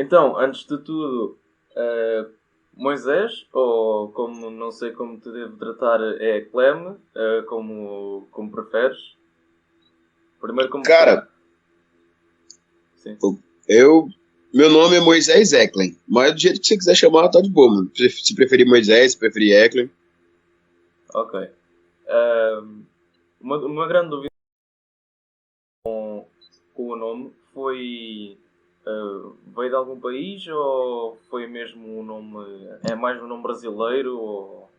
Então, antes de tudo, Moisés, ou como não sei como te devo tratar, é Clem, como preferes. Primeiro como preferes. Cara, Sim, eu. Meu nome é Moisés Eklund, mas do jeito que você quiser chamar, tá de boa, mano. Se preferir Moisés, se preferir Eklund. ok. Uma grande dúvida com o nome foi. Veio de algum país ou foi mesmo um nome. É mais um nome brasileiro? Ou...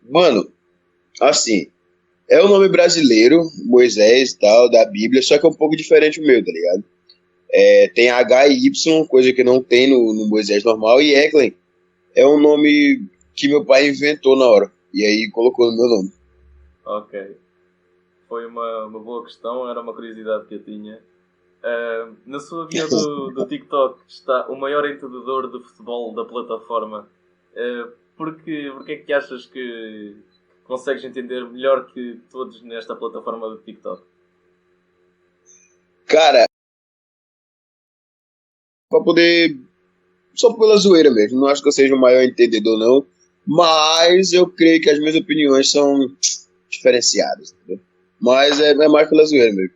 Mano, assim, é o nome brasileiro, Moisés e tal, da Bíblia, só que é um pouco diferente o meu, tá ligado? Tem H e Y, coisa que não tem no Moisés normal, e Eklund é um nome que meu pai inventou na hora. E aí colocou no meu nome. Ok. Foi uma boa questão, era uma curiosidade que eu tinha. Na sua bio do TikTok está o maior entendedor de futebol da plataforma. Porque é que achas que consegues entender melhor que todos nesta plataforma do TikTok? Cara, pra poder. Só pela zoeira mesmo. Não acho que eu seja o maior entendedor, não. Mas eu creio que as minhas opiniões são diferenciadas, entendeu? Mas é mais pela zoeira mesmo.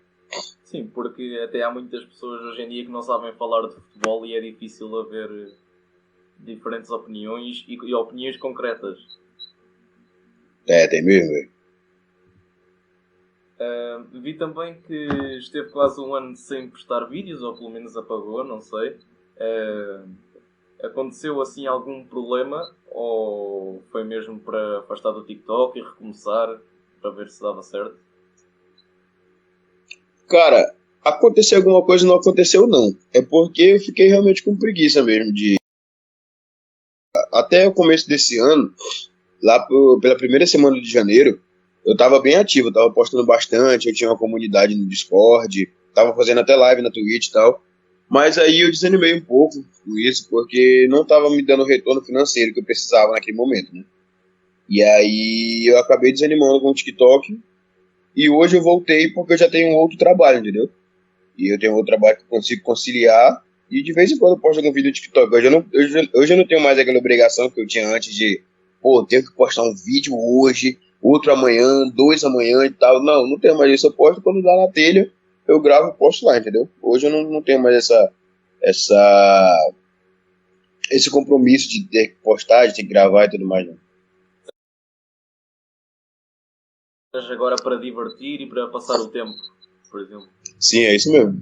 Sim, porque até há muitas pessoas hoje em dia que não sabem falar de futebol e é difícil haver diferentes opiniões e opiniões concretas. Tem mesmo, velho. Vi também que esteve quase um ano sem postar vídeos, ou pelo menos apagou, não sei. Uh, Aconteceu assim algum problema ou foi mesmo para afastar do TikTok e recomeçar para ver se dava certo? Cara, aconteceu alguma coisa não aconteceu, não. É porque eu fiquei realmente com preguiça mesmo de. Até o começo desse ano, pela primeira semana de janeiro, eu tava bem ativo, eu tava postando bastante, eu tinha uma comunidade no Discord, tava fazendo até live na Twitch e tal. Mas aí eu desanimei um pouco com isso, porque não tava me dando o retorno financeiro que eu precisava naquele momento, né? E aí eu acabei desanimando com o TikTok, e hoje eu voltei porque eu já tenho um outro trabalho, entendeu? E eu tenho outro trabalho que eu consigo conciliar, e de vez em quando eu posto algum vídeo no TikTok. Hoje eu não tenho mais aquela obrigação que eu tinha antes de, pô, tenho que postar um vídeo hoje, outro amanhã, dois amanhã e tal. Não, não tenho mais isso. Eu posto quando dá na telha, eu gravo e posto lá, entendeu? Hoje eu não tenho mais essa, esse compromisso de ter que postar, de ter que gravar e tudo mais, não. Mas agora para divertir e para passar o tempo, por exemplo. Sim, é isso mesmo.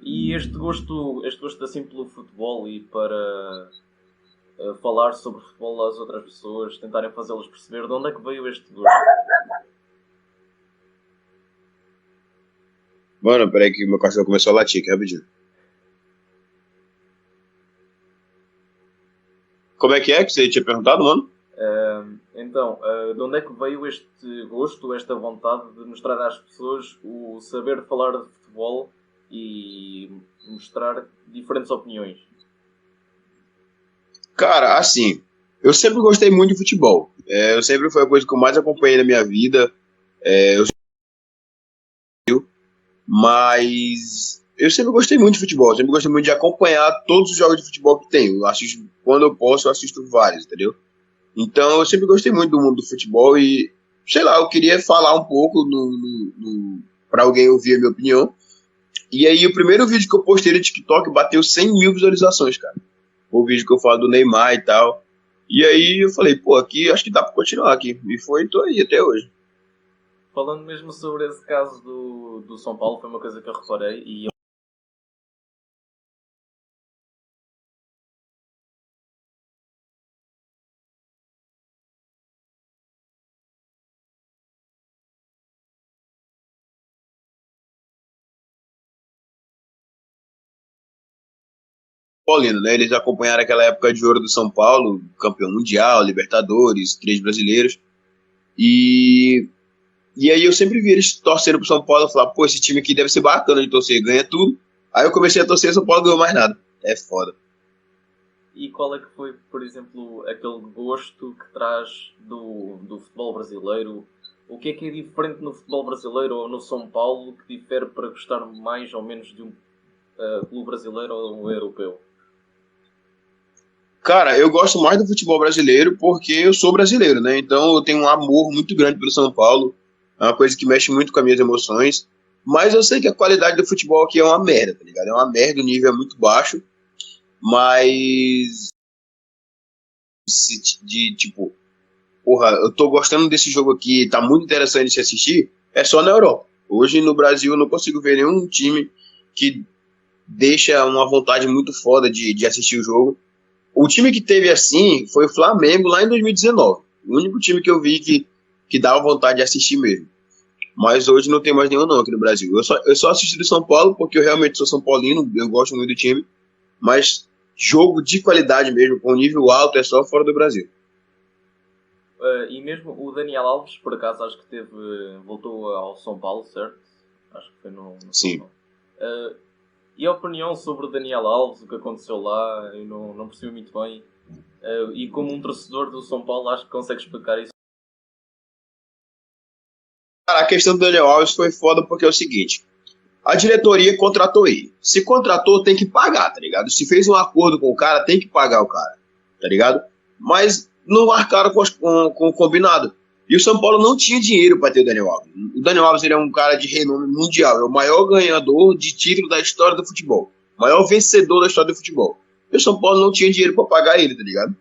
E este gosto assim pelo futebol e para falar sobre futebol às outras pessoas, tentarem fazê-los perceber de onde é que veio este gosto. Mano, peraí que meu cachorro começou a latir aqui, rapidinho. Como é que você tinha perguntado, mano? Então, de onde é que veio este gosto, esta vontade de mostrar às pessoas o saber falar de futebol e mostrar diferentes opiniões? Cara, assim, eu sempre gostei muito de futebol. Eu sempre foi a coisa que eu mais acompanhei na minha vida. Mas eu sempre gostei muito de futebol. Sempre gostei muito de acompanhar todos os jogos de futebol que tem. Eu assisto, quando eu posso, eu assisto vários, entendeu? Então eu sempre gostei muito do mundo do futebol e, sei lá, eu queria falar um pouco para alguém ouvir a minha opinião. E aí o primeiro vídeo que eu postei no TikTok bateu 100 mil visualizações, cara. O vídeo que eu falo do Neymar e tal. E aí eu falei, pô, aqui acho que dá pra continuar aqui. E foi, tô aí até hoje. Falando mesmo sobre esse caso do São Paulo, foi uma coisa que eu reparei e Paulino, né? Eles acompanharam aquela época de ouro do São Paulo, campeão mundial, Libertadores, três brasileiros. E, e aí eu sempre vi eles torcendo pro São Paulo. Eu falava, pô, esse time aqui deve ser bacana de torcer, ganha tudo. Aí eu comecei a torcer e o São Paulo ganhou mais nada. É foda. E qual é que foi, por exemplo, aquele gosto que traz do futebol brasileiro? O que é diferente no futebol brasileiro ou no São Paulo que difere para gostar mais ou menos clube brasileiro ou europeu? Cara, eu gosto mais do futebol brasileiro porque eu sou brasileiro, né? Então eu tenho um amor muito grande pelo São Paulo. É uma coisa que mexe muito com as minhas emoções. Mas eu sei que a qualidade do futebol aqui é uma merda, tá ligado? É uma merda, o nível é muito baixo. Mas tipo, porra, eu tô gostando desse jogo aqui, tá muito interessante de se assistir, é só na Europa. Hoje no Brasil eu não consigo ver nenhum time que deixa uma vontade muito foda de assistir o jogo. O time que teve assim foi o Flamengo lá em 2019. O único time que eu vi que dava vontade de assistir mesmo. Mas hoje não tem mais nenhum não aqui no Brasil. Eu só assisti do São Paulo porque eu realmente sou São Paulino, eu gosto muito do time. Mas jogo de qualidade mesmo, com nível alto, é só fora do Brasil. E mesmo o Daniel Alves, por acaso, acho que voltou ao São Paulo, certo? Acho que foi no Sim. São Paulo. E a opinião sobre o Daniel Alves, o que aconteceu lá, eu não percebi muito bem. E como um torcedor do São Paulo, acho que consegue explicar isso. Cara, a questão do Daniel Alves foi foda porque é o seguinte: a diretoria contratou ele. Se contratou, tem que pagar, tá ligado? Se fez um acordo com o cara, tem que pagar o cara, tá ligado? Mas não marcaram com o combinado. E o São Paulo não tinha dinheiro para ter o Daniel Alves. O Daniel Alves ele é um cara de renome mundial, é o maior ganhador de título da história do futebol, o maior vencedor da história do futebol. E o São Paulo não tinha dinheiro para pagar ele, tá ligado?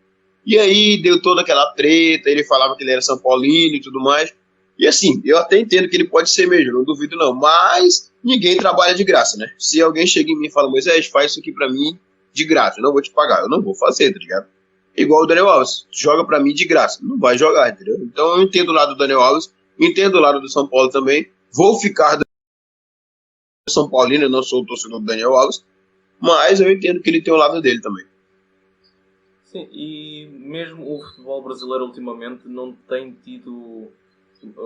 E aí deu toda aquela treta, ele falava que ele era São Paulino e tudo mais. E assim, eu até entendo que ele pode ser mesmo, não duvido não, mas ninguém trabalha de graça, né? Se alguém chega em mim e fala, Moisés, faz isso aqui pra mim de graça, eu não vou te pagar, eu não vou fazer, tá ligado? Igual o Daniel Alves, joga pra mim de graça, não vai jogar, entendeu? Então eu entendo o lado do Daniel Alves, entendo o lado do São Paulo também, vou ficar do São Paulino, eu não sou o torcedor do Daniel Alves, mas eu entendo que ele tem o lado dele também. Sim, e mesmo o futebol brasileiro ultimamente não tem tido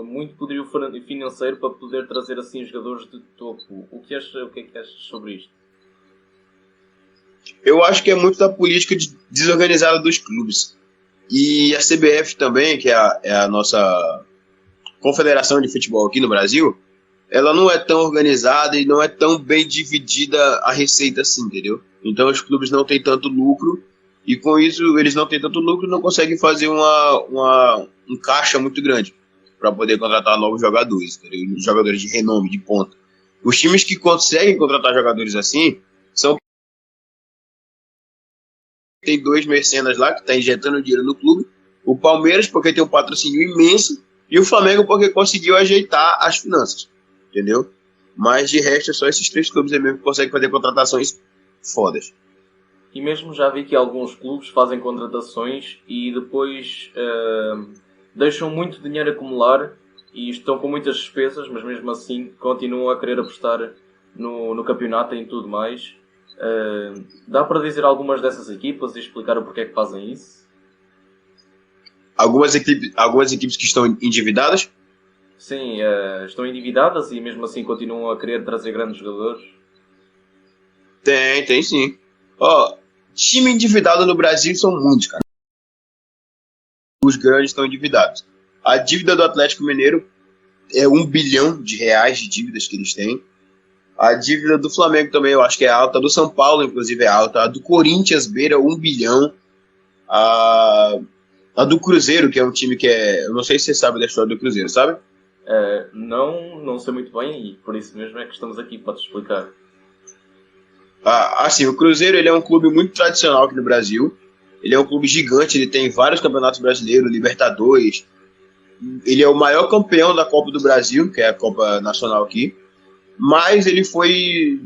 muito poderio financeiro para poder trazer assim jogadores de topo. O que é que achas sobre isto? Eu acho que é muito da política desorganizada dos clubes. E a CBF também, que é a nossa confederação de futebol aqui no Brasil, ela não é tão organizada e não é tão bem dividida a receita assim, entendeu? Então os clubes não têm tanto lucro e com isso eles não têm tanto lucro e não conseguem fazer um caixa muito grande para poder contratar novos jogadores, entendeu? Jogadores de renome, de ponta. Os times que conseguem contratar jogadores assim são tem dois mecenas lá que está injetando dinheiro no clube, o Palmeiras porque tem um patrocínio imenso e o Flamengo porque conseguiu ajeitar as finanças, entendeu? Mas de resto é só esses três clubes aí mesmo que conseguem fazer contratações fodas. E mesmo já vi que alguns clubes fazem contratações e depois deixam muito dinheiro acumular e estão com muitas despesas, mas mesmo assim continuam a querer apostar no campeonato e em tudo mais. Dá para dizer algumas dessas equipas e explicar o porquê é que fazem isso? Algumas equipes que estão endividadas? Sim, estão endividadas e mesmo assim continuam a querer trazer grandes jogadores. Tem sim. Ó, time endividado no Brasil são muitos, cara. Os grandes estão endividados. A dívida do Atlético Mineiro é R$ 1 bilhão de dívidas que eles têm. A dívida do Flamengo também eu acho que é alta. A do São Paulo, inclusive, é alta. A do Corinthians beira 1 bilhão. A do Cruzeiro, que é um time que é... Eu não sei se você sabe da história do Cruzeiro, sabe? Não sei muito bem e por isso mesmo é que estamos aqui para te explicar. Assim, o Cruzeiro ele é um clube muito tradicional aqui no Brasil. Ele é um clube gigante, ele tem vários campeonatos brasileiros, Libertadores. Ele é o maior campeão da Copa do Brasil, que é a Copa Nacional aqui. Mas ele foi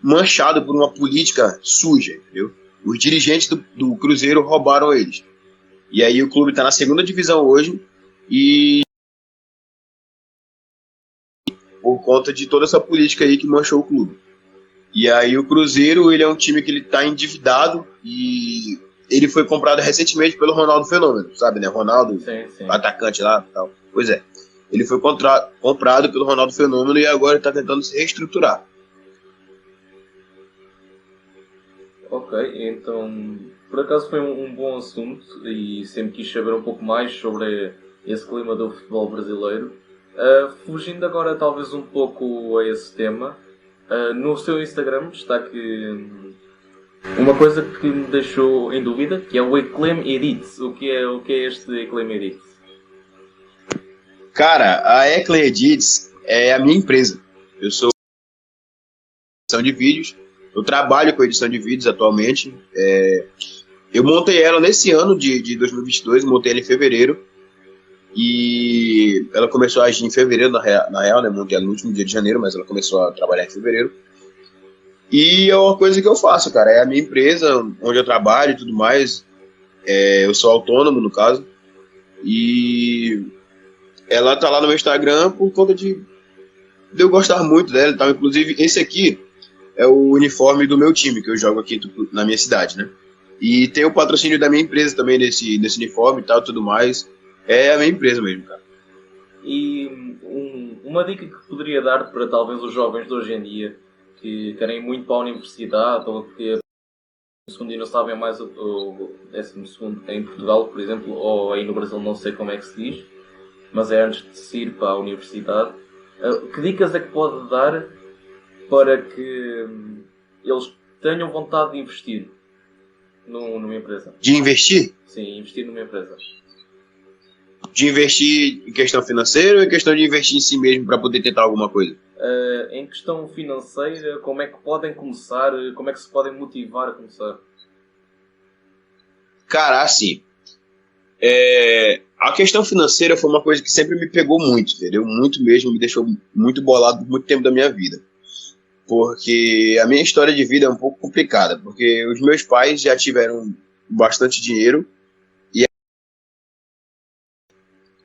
manchado por uma política suja, entendeu? Os dirigentes do Cruzeiro roubaram eles. E aí o clube está na segunda divisão hoje e por conta de toda essa política aí que manchou o clube. E aí o Cruzeiro ele é um time que ele está endividado e ele foi comprado recentemente pelo Ronaldo Fenômeno, sabe, né? Ronaldo, sim. Atacante lá e tal. Pois é. Ele foi comprado pelo Ronaldo Fenômeno e agora está tentando se reestruturar. Ok, então por acaso foi um bom assunto e sempre quis saber um pouco mais sobre esse clima do futebol brasileiro. Fugindo agora talvez um pouco a esse tema, No seu Instagram está que uma coisa que me deixou em dúvida, que é o Eclaim Edits. O que é este Eclaim Edits? Cara, a Eclaim Edits é a minha empresa. Eu sou edição de vídeos, eu trabalho com edição de vídeos atualmente. Eu montei ela nesse ano de 2022, montei ela em fevereiro. E ela começou a agir em fevereiro, na real, né? Montei ela no último dia de janeiro, mas ela começou a trabalhar em fevereiro. E é uma coisa que eu faço, cara. É a minha empresa, onde eu trabalho e tudo mais. Eu sou autônomo, no caso. E ela tá lá no meu Instagram por conta de eu gostar muito dela e tal. Inclusive, esse aqui é o uniforme do meu time, que eu jogo aqui na minha cidade, né? E tem o patrocínio da minha empresa também nesse uniforme e tal, tudo mais. É a minha empresa mesmo, cara. E uma dica que poderia dar para talvez os jovens de hoje em dia que querem ir muito para a universidade ou que o segundo e não sabem mais o 12º em Portugal, por exemplo, ou aí no Brasil, não sei como é que se diz, mas é antes de se ir para a universidade. Que dicas é que pode dar para que eles tenham vontade de investir numa empresa? De investir? Sim, investir numa empresa. De investir em questão financeira ou em questão de investir em si mesmo para poder tentar alguma coisa? Em questão financeira, como é que podem começar? Como é que se podem motivar a começar? Cara, assim, a questão financeira foi uma coisa que sempre me pegou muito, entendeu? Muito mesmo, me deixou muito bolado por muito tempo da minha vida. Porque a minha história de vida é um pouco complicada, porque os meus pais já tiveram bastante dinheiro,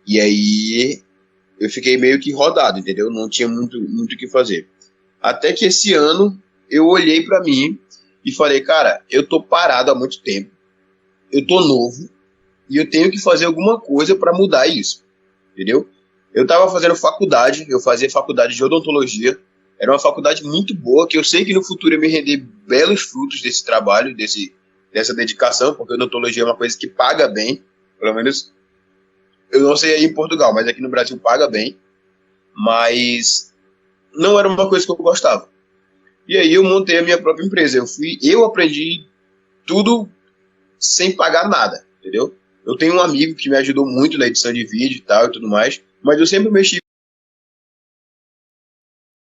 e aí eu fiquei meio que rodado, entendeu? Não tinha muito o que fazer. Até que esse ano eu olhei pra mim e falei, cara, eu tô parado há muito tempo, eu tô novo e eu tenho que fazer alguma coisa pra mudar isso, entendeu? Eu tava fazendo faculdade, eu fazia faculdade de odontologia, era uma faculdade muito boa, que eu sei que no futuro ia me render belos frutos desse trabalho, dessa dedicação, porque odontologia é uma coisa que paga bem, pelo menos. Eu não sei aí em Portugal, mas aqui no Brasil paga bem. Mas não era uma coisa que eu gostava. E aí eu montei a minha própria empresa. Eu aprendi tudo sem pagar nada, entendeu? Eu tenho um amigo que me ajudou muito na edição de vídeo e tal e tudo mais. Mas eu sempre mexi,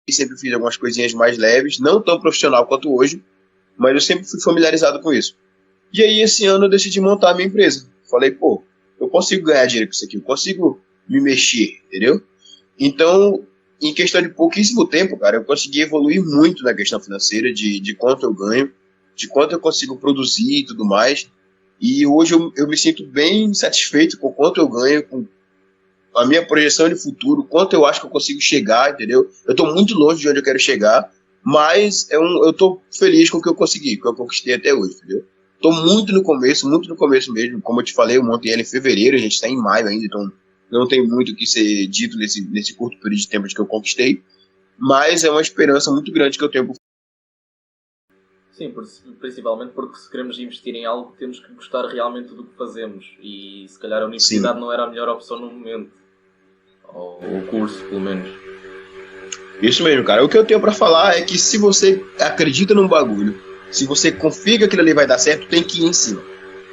sempre fiz algumas coisinhas mais leves, não tão profissional quanto hoje, mas eu sempre fui familiarizado com isso. E aí esse ano eu decidi montar a minha empresa. Falei, pô, eu consigo ganhar dinheiro com isso aqui, eu consigo me mexer, entendeu? Então, em questão de pouquíssimo tempo, cara, eu consegui evoluir muito na questão financeira, de quanto eu ganho, de quanto eu consigo produzir e tudo mais. E hoje eu me sinto bem satisfeito com quanto eu ganho, com a minha projeção de futuro, quanto eu acho que eu consigo chegar, entendeu? Eu tô muito longe de onde eu quero chegar, mas eu tô feliz com o que eu consegui, com o que eu conquistei até hoje, entendeu? Tô muito no começo mesmo. Como eu te falei, eu montei ela em fevereiro, a gente está em maio ainda, então não tem muito o que ser dito nesse curto período de tempo que eu conquistei. Mas é uma esperança muito grande que eu tenho. Sim, principalmente porque se queremos investir em algo, temos que gostar realmente do que fazemos. E se calhar a universidade não era a melhor opção no momento. Ou o curso, pelo menos. Isso mesmo, cara. O que eu tenho para falar é que se você acredita num bagulho, se você confia que aquilo ali vai dar certo, tem que ir em cima.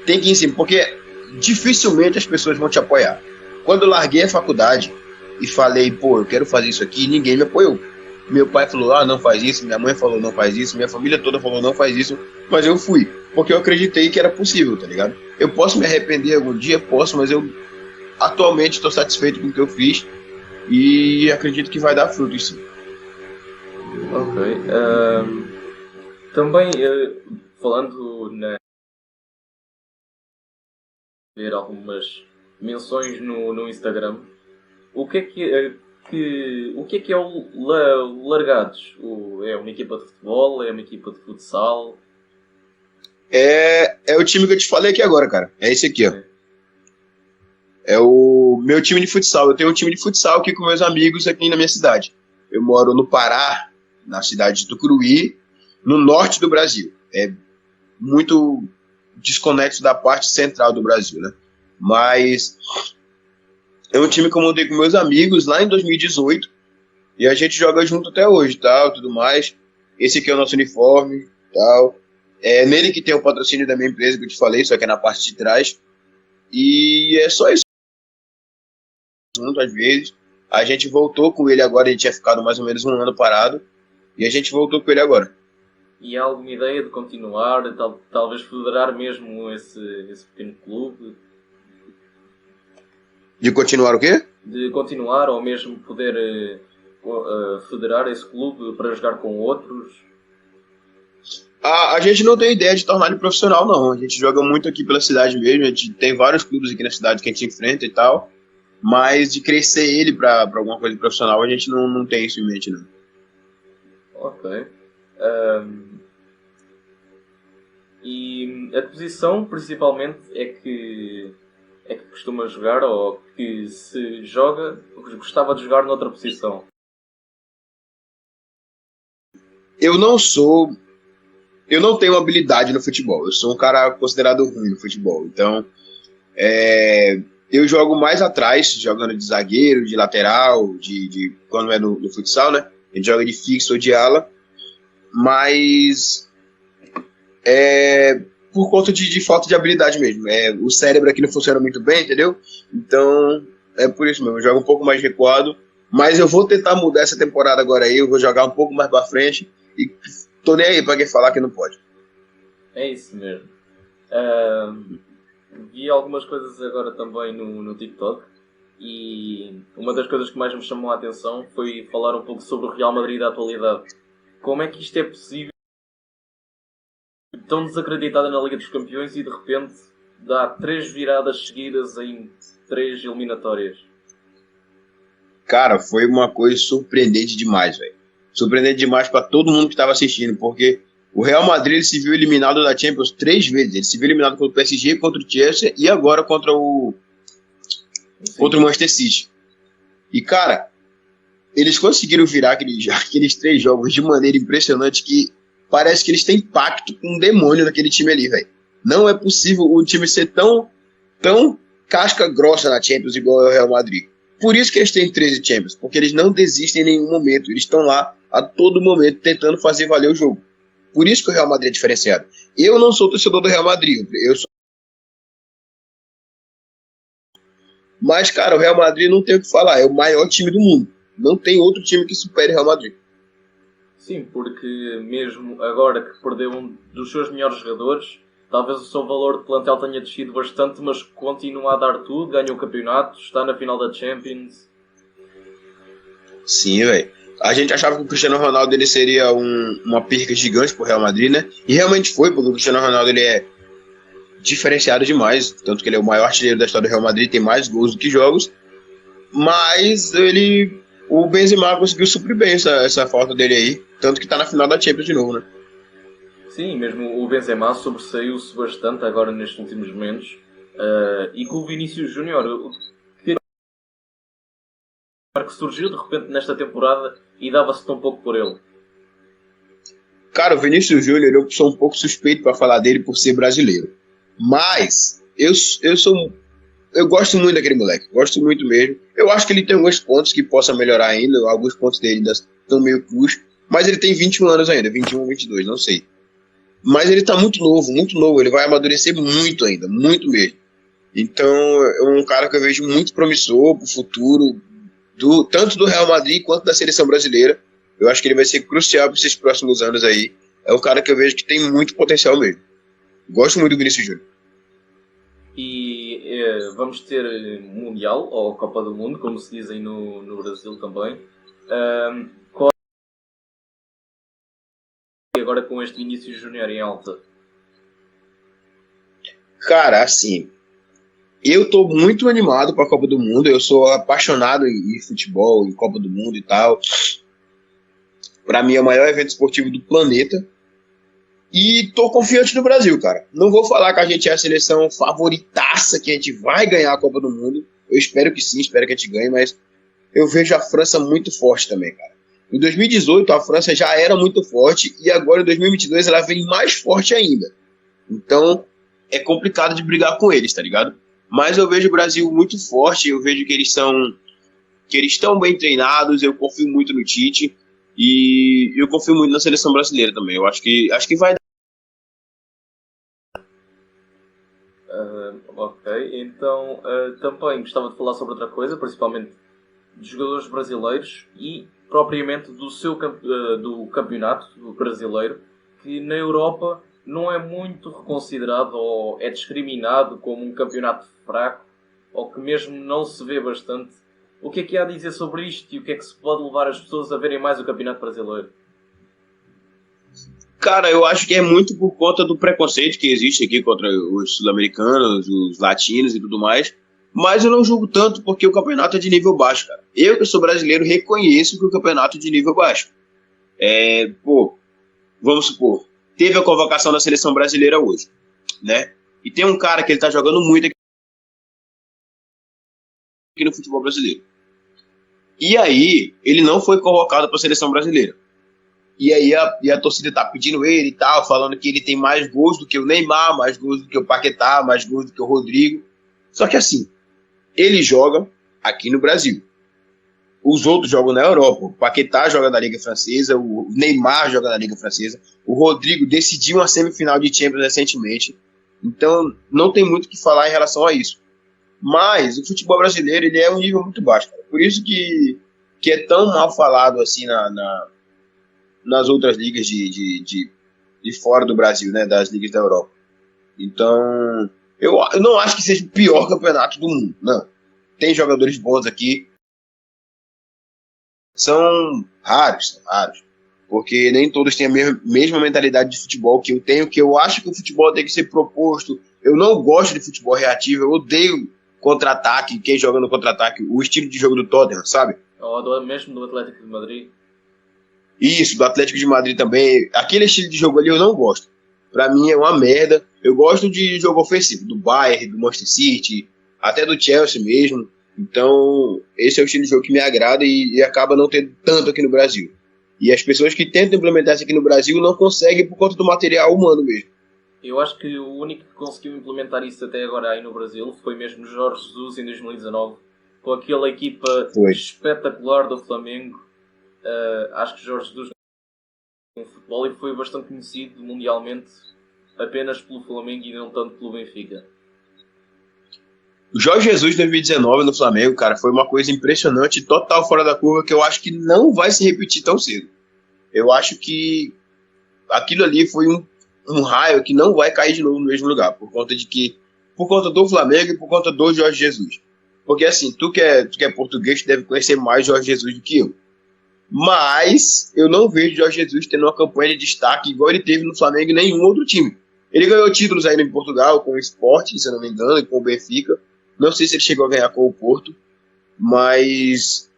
Tem que ir em cima, porque dificilmente as pessoas vão te apoiar. Quando eu larguei a faculdade e falei, pô, eu quero fazer isso aqui, ninguém me apoiou. Meu pai falou, não faz isso, minha mãe falou, não faz isso, minha família toda falou, não faz isso, mas eu fui, porque eu acreditei que era possível, tá ligado? Eu posso me arrepender algum dia, posso, mas eu atualmente estou satisfeito com o que eu fiz e acredito que vai dar fruto isso. Ok. Também, falando ver algumas menções no Instagram, o que é o Largados? É uma equipa de futebol? É uma equipa de futsal? É o time que eu te falei aqui agora, cara. É esse aqui, ó. É o meu time de futsal. Eu tenho um time de futsal aqui com meus amigos aqui na minha cidade. Eu moro no Pará, na cidade de Tucuruí, no norte do Brasil. É muito desconexo da parte central do Brasil, né? Mas é um time que eu montei com meus amigos lá em 2018 e a gente joga junto até hoje, tal, tudo mais. esse aqui é o nosso uniforme, tal. É nele que tem o patrocínio da minha empresa que eu te falei, só que é na parte de trás. E é só isso, às vezes. A gente voltou com ele agora, a gente tinha ficado mais ou menos um ano parado, e a gente voltou com ele agora. E há alguma ideia de continuar, talvez federar mesmo esse pequeno clube? De continuar o quê? De continuar ou mesmo poder federar esse clube para jogar com outros? A gente não tem ideia de tornar ele profissional, não. A gente joga muito aqui pela cidade mesmo, a gente tem vários clubes aqui na cidade que a gente enfrenta e tal, mas de crescer ele para alguma coisa profissional, a gente não tem isso em mente, não. Ok. E a posição, principalmente, é que costuma jogar ou que se joga, gostava de jogar noutra posição? Eu não tenho habilidade no futebol. Eu sou um cara considerado ruim no futebol. Então, eu jogo mais atrás, jogando de zagueiro, de lateral, de quando é no futsal, né? A gente joga de fixo ou de ala. Mas por conta de falta de habilidade mesmo. O cérebro aqui não funciona muito bem, entendeu? Então, é por isso mesmo. Eu jogo um pouco mais recuado. Mas eu vou tentar mudar essa temporada agora aí. Eu vou jogar um pouco mais pra frente. E tô nem aí pra quem falar que não pode. É isso mesmo. Vi algumas coisas agora também no TikTok. E uma das coisas que mais me chamou a atenção foi falar um pouco sobre o Real Madrid da atualidade. Como é que isto é possível? Tão desacreditada na Liga dos Campeões e de repente dá 3 viradas seguidas em 3 eliminatórias. Cara, foi uma coisa surpreendente demais, velho. Surpreendente demais para todo mundo que estava assistindo, porque o Real Madrid ele se viu eliminado da Champions 3 vezes. Ele se viu eliminado contra o PSG, contra o Chelsea e agora contra o Manchester City. E, cara, eles conseguiram virar aqueles 3 jogos de maneira impressionante que parece que eles têm pacto com um demônio naquele time ali, velho. Não é possível o time ser tão casca grossa na Champions igual é o Real Madrid. Por isso que eles têm 13 Champions, porque eles não desistem em nenhum momento. Eles estão lá a todo momento tentando fazer valer o jogo. Por isso que o Real Madrid é diferenciado. Eu não sou torcedor do Real Madrid. Mas, cara, o Real Madrid não tem o que falar. É o maior time do mundo. Não tem outro time que supere o Real Madrid. Sim, porque mesmo agora que perdeu um dos seus melhores jogadores, talvez o seu valor de plantel tenha descido bastante, mas continua a dar tudo, ganha o campeonato, está na final da Champions. Sim, velho. A gente achava que o Cristiano Ronaldo ele seria uma perca gigante pro Real Madrid, né? E realmente foi, porque o Cristiano Ronaldo ele é diferenciado demais, tanto que ele é o maior artilheiro da história do Real Madrid, tem mais gols do que jogos, mas o Benzema conseguiu suprir bem essa falta dele aí, tanto que tá na final da Champions de novo, né? Sim, mesmo o Benzema sobressaiu-se bastante agora nestes últimos momentos. E com o Vinícius Júnior, que surgiu de repente nesta temporada e dava-se tão pouco por ele. Cara, o Vinícius Júnior, eu sou um pouco suspeito para falar dele por ser brasileiro. Mas eu gosto muito daquele moleque, gosto muito mesmo. Eu acho que ele tem alguns pontos que possa melhorar ainda, alguns pontos dele ainda estão meio cruz, mas ele tem 21 anos ainda, 21, 22, não sei. Mas ele tá muito novo, ele vai amadurecer muito ainda, muito mesmo. Então é um cara que eu vejo muito promissor pro futuro, tanto do Real Madrid quanto da seleção brasileira. Eu acho que ele vai ser crucial para esses próximos anos aí. É um cara que eu vejo que tem muito potencial mesmo. Gosto muito do Vinícius Júnior. E vamos ter Mundial, ou Copa do Mundo, como se dizem no Brasil também. Qual é agora com este Vinícius Júnior em alta? Cara, assim, eu tô muito animado para a Copa do Mundo. Eu sou apaixonado em futebol, em Copa do Mundo e tal. Para mim é o maior evento esportivo do planeta. E tô confiante no Brasil, cara. Não vou falar que a gente é a seleção favoritaça, que a gente vai ganhar a Copa do Mundo. Eu espero que sim, espero que a gente ganhe, mas eu vejo a França muito forte também, cara. Em 2018 a França já era muito forte e agora em 2022 ela vem mais forte ainda. Então é complicado de brigar com eles, tá ligado? Mas eu vejo o Brasil muito forte, eu vejo que eles estão bem treinados, eu confio muito no Tite. E eu confio muito na seleção brasileira também. Eu acho que vai. Ok, então também gostava de falar sobre outra coisa, principalmente de jogadores brasileiros e propriamente do campeonato brasileiro, que na Europa não é muito reconsiderado ou é discriminado como um campeonato fraco ou que mesmo não se vê bastante. O que é que há a dizer sobre isto e o que é que se pode levar as pessoas a verem mais o campeonato brasileiro? Cara, eu acho que é muito por conta do preconceito que existe aqui contra os sul-americanos, os latinos e tudo mais. Mas eu não julgo tanto porque o campeonato é de nível baixo, cara. Eu, que sou brasileiro, reconheço que o campeonato é de nível baixo. Pô, vamos supor, teve a convocação da seleção brasileira hoje, né? E tem um cara que ele tá jogando muito aqui no futebol brasileiro. E aí, ele não foi convocado para a seleção brasileira. E aí a torcida tá pedindo ele e tal, falando que ele tem mais gols do que o Neymar, mais gols do que o Paquetá, mais gols do que o Rodrigo. Só que assim, ele joga aqui no Brasil. Os outros jogam na Europa. O Paquetá joga na Liga Francesa, o Neymar joga na Liga Francesa, o Rodrigo decidiu uma semifinal de Champions recentemente. Então, não tem muito o que falar em relação a isso. Mas o futebol brasileiro ele é um nível muito baixo, cara. Por isso que é tão mal falado assim nas outras ligas de fora do Brasil, né, das ligas da Europa. Então, eu não acho que seja o pior campeonato do mundo, não. Tem jogadores bons aqui, são raros, porque nem todos têm a mesma mentalidade de futebol que eu tenho, que eu acho que o futebol tem que ser proposto. Eu não gosto de futebol reativo, eu odeio contra-ataque, quem joga no contra-ataque, o estilo de jogo do Tottenham, sabe? Ou mesmo do Atlético de Madrid. Isso, do Atlético de Madrid também. Aquele estilo de jogo ali eu não gosto. Pra mim é uma merda. Eu gosto de jogo ofensivo, do Bayern, do Manchester City, até do Chelsea mesmo. Então, esse é o estilo de jogo que me agrada e acaba não tendo tanto aqui no Brasil. E as pessoas que tentam implementar isso aqui no Brasil não conseguem por conta do material humano mesmo. Eu acho que o único que conseguiu implementar isso até agora aí no Brasil foi mesmo Jorge Jesus em 2019, com aquela equipa espetacular do Flamengo. Acho que Jorge Jesus em futebol e foi bastante conhecido mundialmente apenas pelo Flamengo e não tanto pelo Benfica. O Jorge Jesus 2019 no Flamengo, cara, foi uma coisa impressionante, total fora da curva, que eu acho que não vai se repetir tão cedo. Eu acho que aquilo ali foi um raio que não vai cair de novo no mesmo lugar, por conta do Flamengo e por conta do Jorge Jesus. Porque assim, tu que é português, tu deve conhecer mais Jorge Jesus do que eu. Mas eu não vejo Jorge Jesus tendo uma campanha de destaque igual ele teve no Flamengo e nenhum outro time. Ele ganhou títulos ainda em Portugal com o Sport, se eu não me engano, e com o Benfica. Não sei se ele chegou a ganhar com o Porto, mas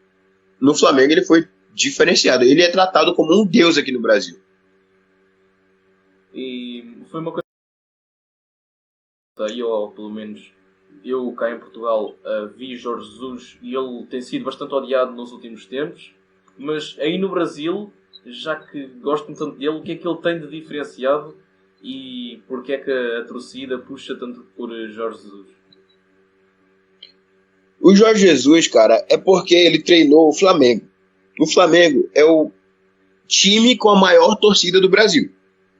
no Flamengo ele foi diferenciado. Ele é tratado como um deus aqui no Brasil. E foi uma coisa ou pelo menos eu cá em Portugal vi Jorge Jesus e ele tem sido bastante odiado nos últimos tempos, mas aí no Brasil, já que gosto tanto dele, o que é que ele tem de diferenciado e porque é que a torcida puxa tanto por Jorge Jesus? O Jorge Jesus, cara, é porque ele treinou o Flamengo. O Flamengo é o time com a maior torcida do Brasil.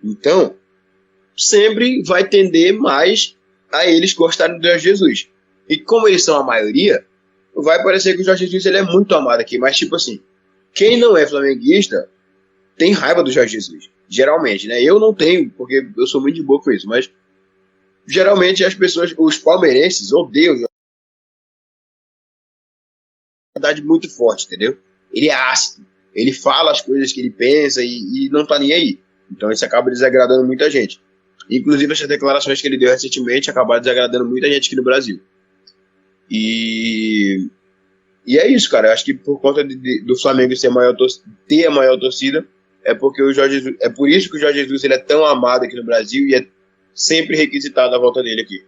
Então, sempre vai tender mais a eles gostarem do Jorge Jesus. E como eles são a maioria, vai parecer que o Jorge Jesus ele é muito amado aqui. Mas, tipo assim, quem não é flamenguista tem raiva do Jorge Jesus. Geralmente, né? Eu não tenho, porque eu sou muito de boa com isso. Mas, geralmente, as pessoas, os palmeirenses, odeiam o Jorge Jesus. É uma verdade muito forte, entendeu? Ele é ácido. Ele fala as coisas que ele pensa e não tá nem aí. Então, isso acaba desagradando muita gente. Inclusive, essas declarações que ele deu recentemente acabaram desagradando muita gente aqui no Brasil. E é isso, cara. Eu acho que por conta do Flamengo ter a maior torcida, é porque o Jorge Jesus, é por isso que o Jorge Jesus ele é tão amado aqui no Brasil e é sempre requisitado a volta dele aqui.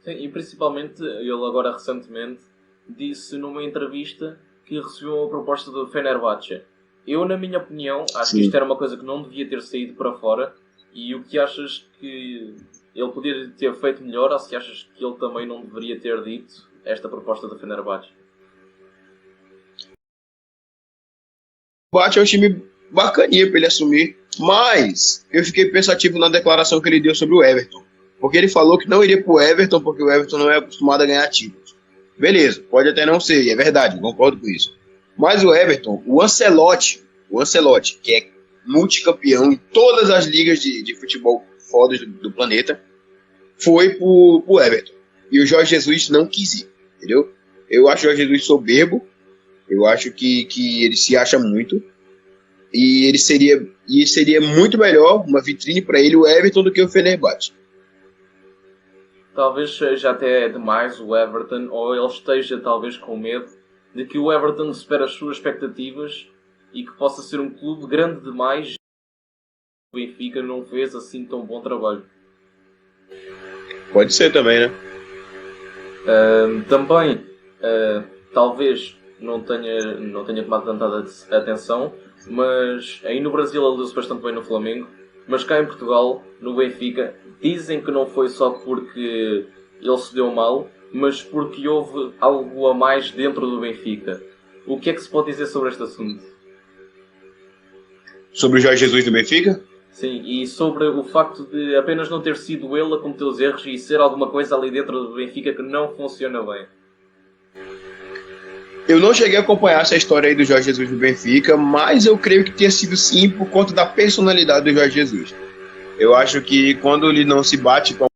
Sim, e principalmente, ele agora recentemente disse numa entrevista que recebeu uma proposta do Fenerbahçe. Eu, na minha opinião, acho que isto era uma coisa que não devia ter saído para fora. E o que achas que ele poderia ter feito melhor, ou se achas que ele também não deveria ter dito esta proposta do Fenerbahçe? é um time bacaninha para ele assumir, mas eu fiquei pensativo na declaração que ele deu sobre o Everton, porque ele falou que não iria pro Everton porque o Everton não é acostumado a ganhar títulos. Beleza, pode até não ser, é verdade, concordo com isso. Mas o Everton, o Ancelotti, que é multicampeão em todas as ligas de futebol fodas do planeta, foi pro Everton. E o Jorge Jesus não quis ir, entendeu? Eu acho o Jorge Jesus soberbo, eu acho que ele se acha muito, e seria muito melhor, uma vitrine para ele, o Everton, do que o Fenerbahçe. Talvez seja até demais o Everton, ou ele esteja talvez com medo de que o Everton supere as suas expectativas e que possa ser um clube grande demais. O Benfica não fez assim tão bom trabalho. Pode ser também, né? Também, talvez não tenha tomado tanta atenção, mas aí no Brasil ele deu-se bastante bem no Flamengo, mas cá em Portugal, no Benfica, dizem que não foi só porque ele se deu mal, mas porque houve algo a mais dentro do Benfica. O que é que se pode dizer sobre este assunto? Sobre o Jorge Jesus do Benfica? Sim, e sobre o facto de apenas não ter sido ele a cometer os erros e ser alguma coisa ali dentro do Benfica que não funciona bem. Eu não cheguei a acompanhar essa história aí do Jorge Jesus do Benfica, mas eu creio que tenha sido sim por conta da personalidade do Jorge Jesus. Eu acho que quando ele não se bate com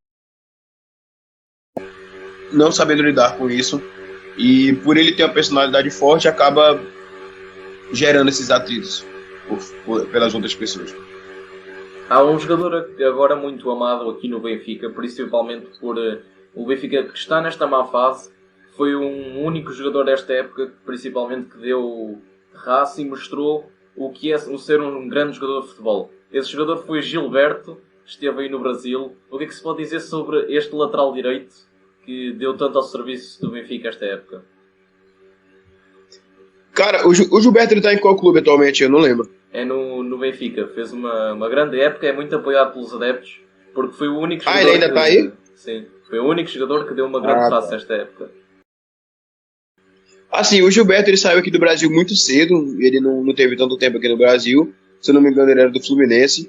não sabendo lidar com isso, e por ele ter uma personalidade forte, acaba gerando esses atritos pelas outras pessoas. Há um jogador agora muito amado aqui no Benfica, principalmente por o Benfica que está nesta má fase. Foi um único jogador desta época, principalmente, que deu raça e mostrou o que é ser um grande jogador de futebol. Esse jogador foi Gilberto, esteve aí no Brasil. O que é que se pode dizer sobre este lateral direito que deu tanto ao serviço do Benfica esta época? Cara, o Gilberto está em qual clube atualmente? Eu não lembro. É no Benfica. Fez uma grande época, é muito apoiado pelos adeptos, porque foi o único jogador ele ainda está aí? Sim, foi o único jogador que deu uma grande raça esta época. Assim, o Gilberto ele saiu aqui do Brasil muito cedo, ele não teve tanto tempo aqui no Brasil, se eu não me engano ele era do Fluminense,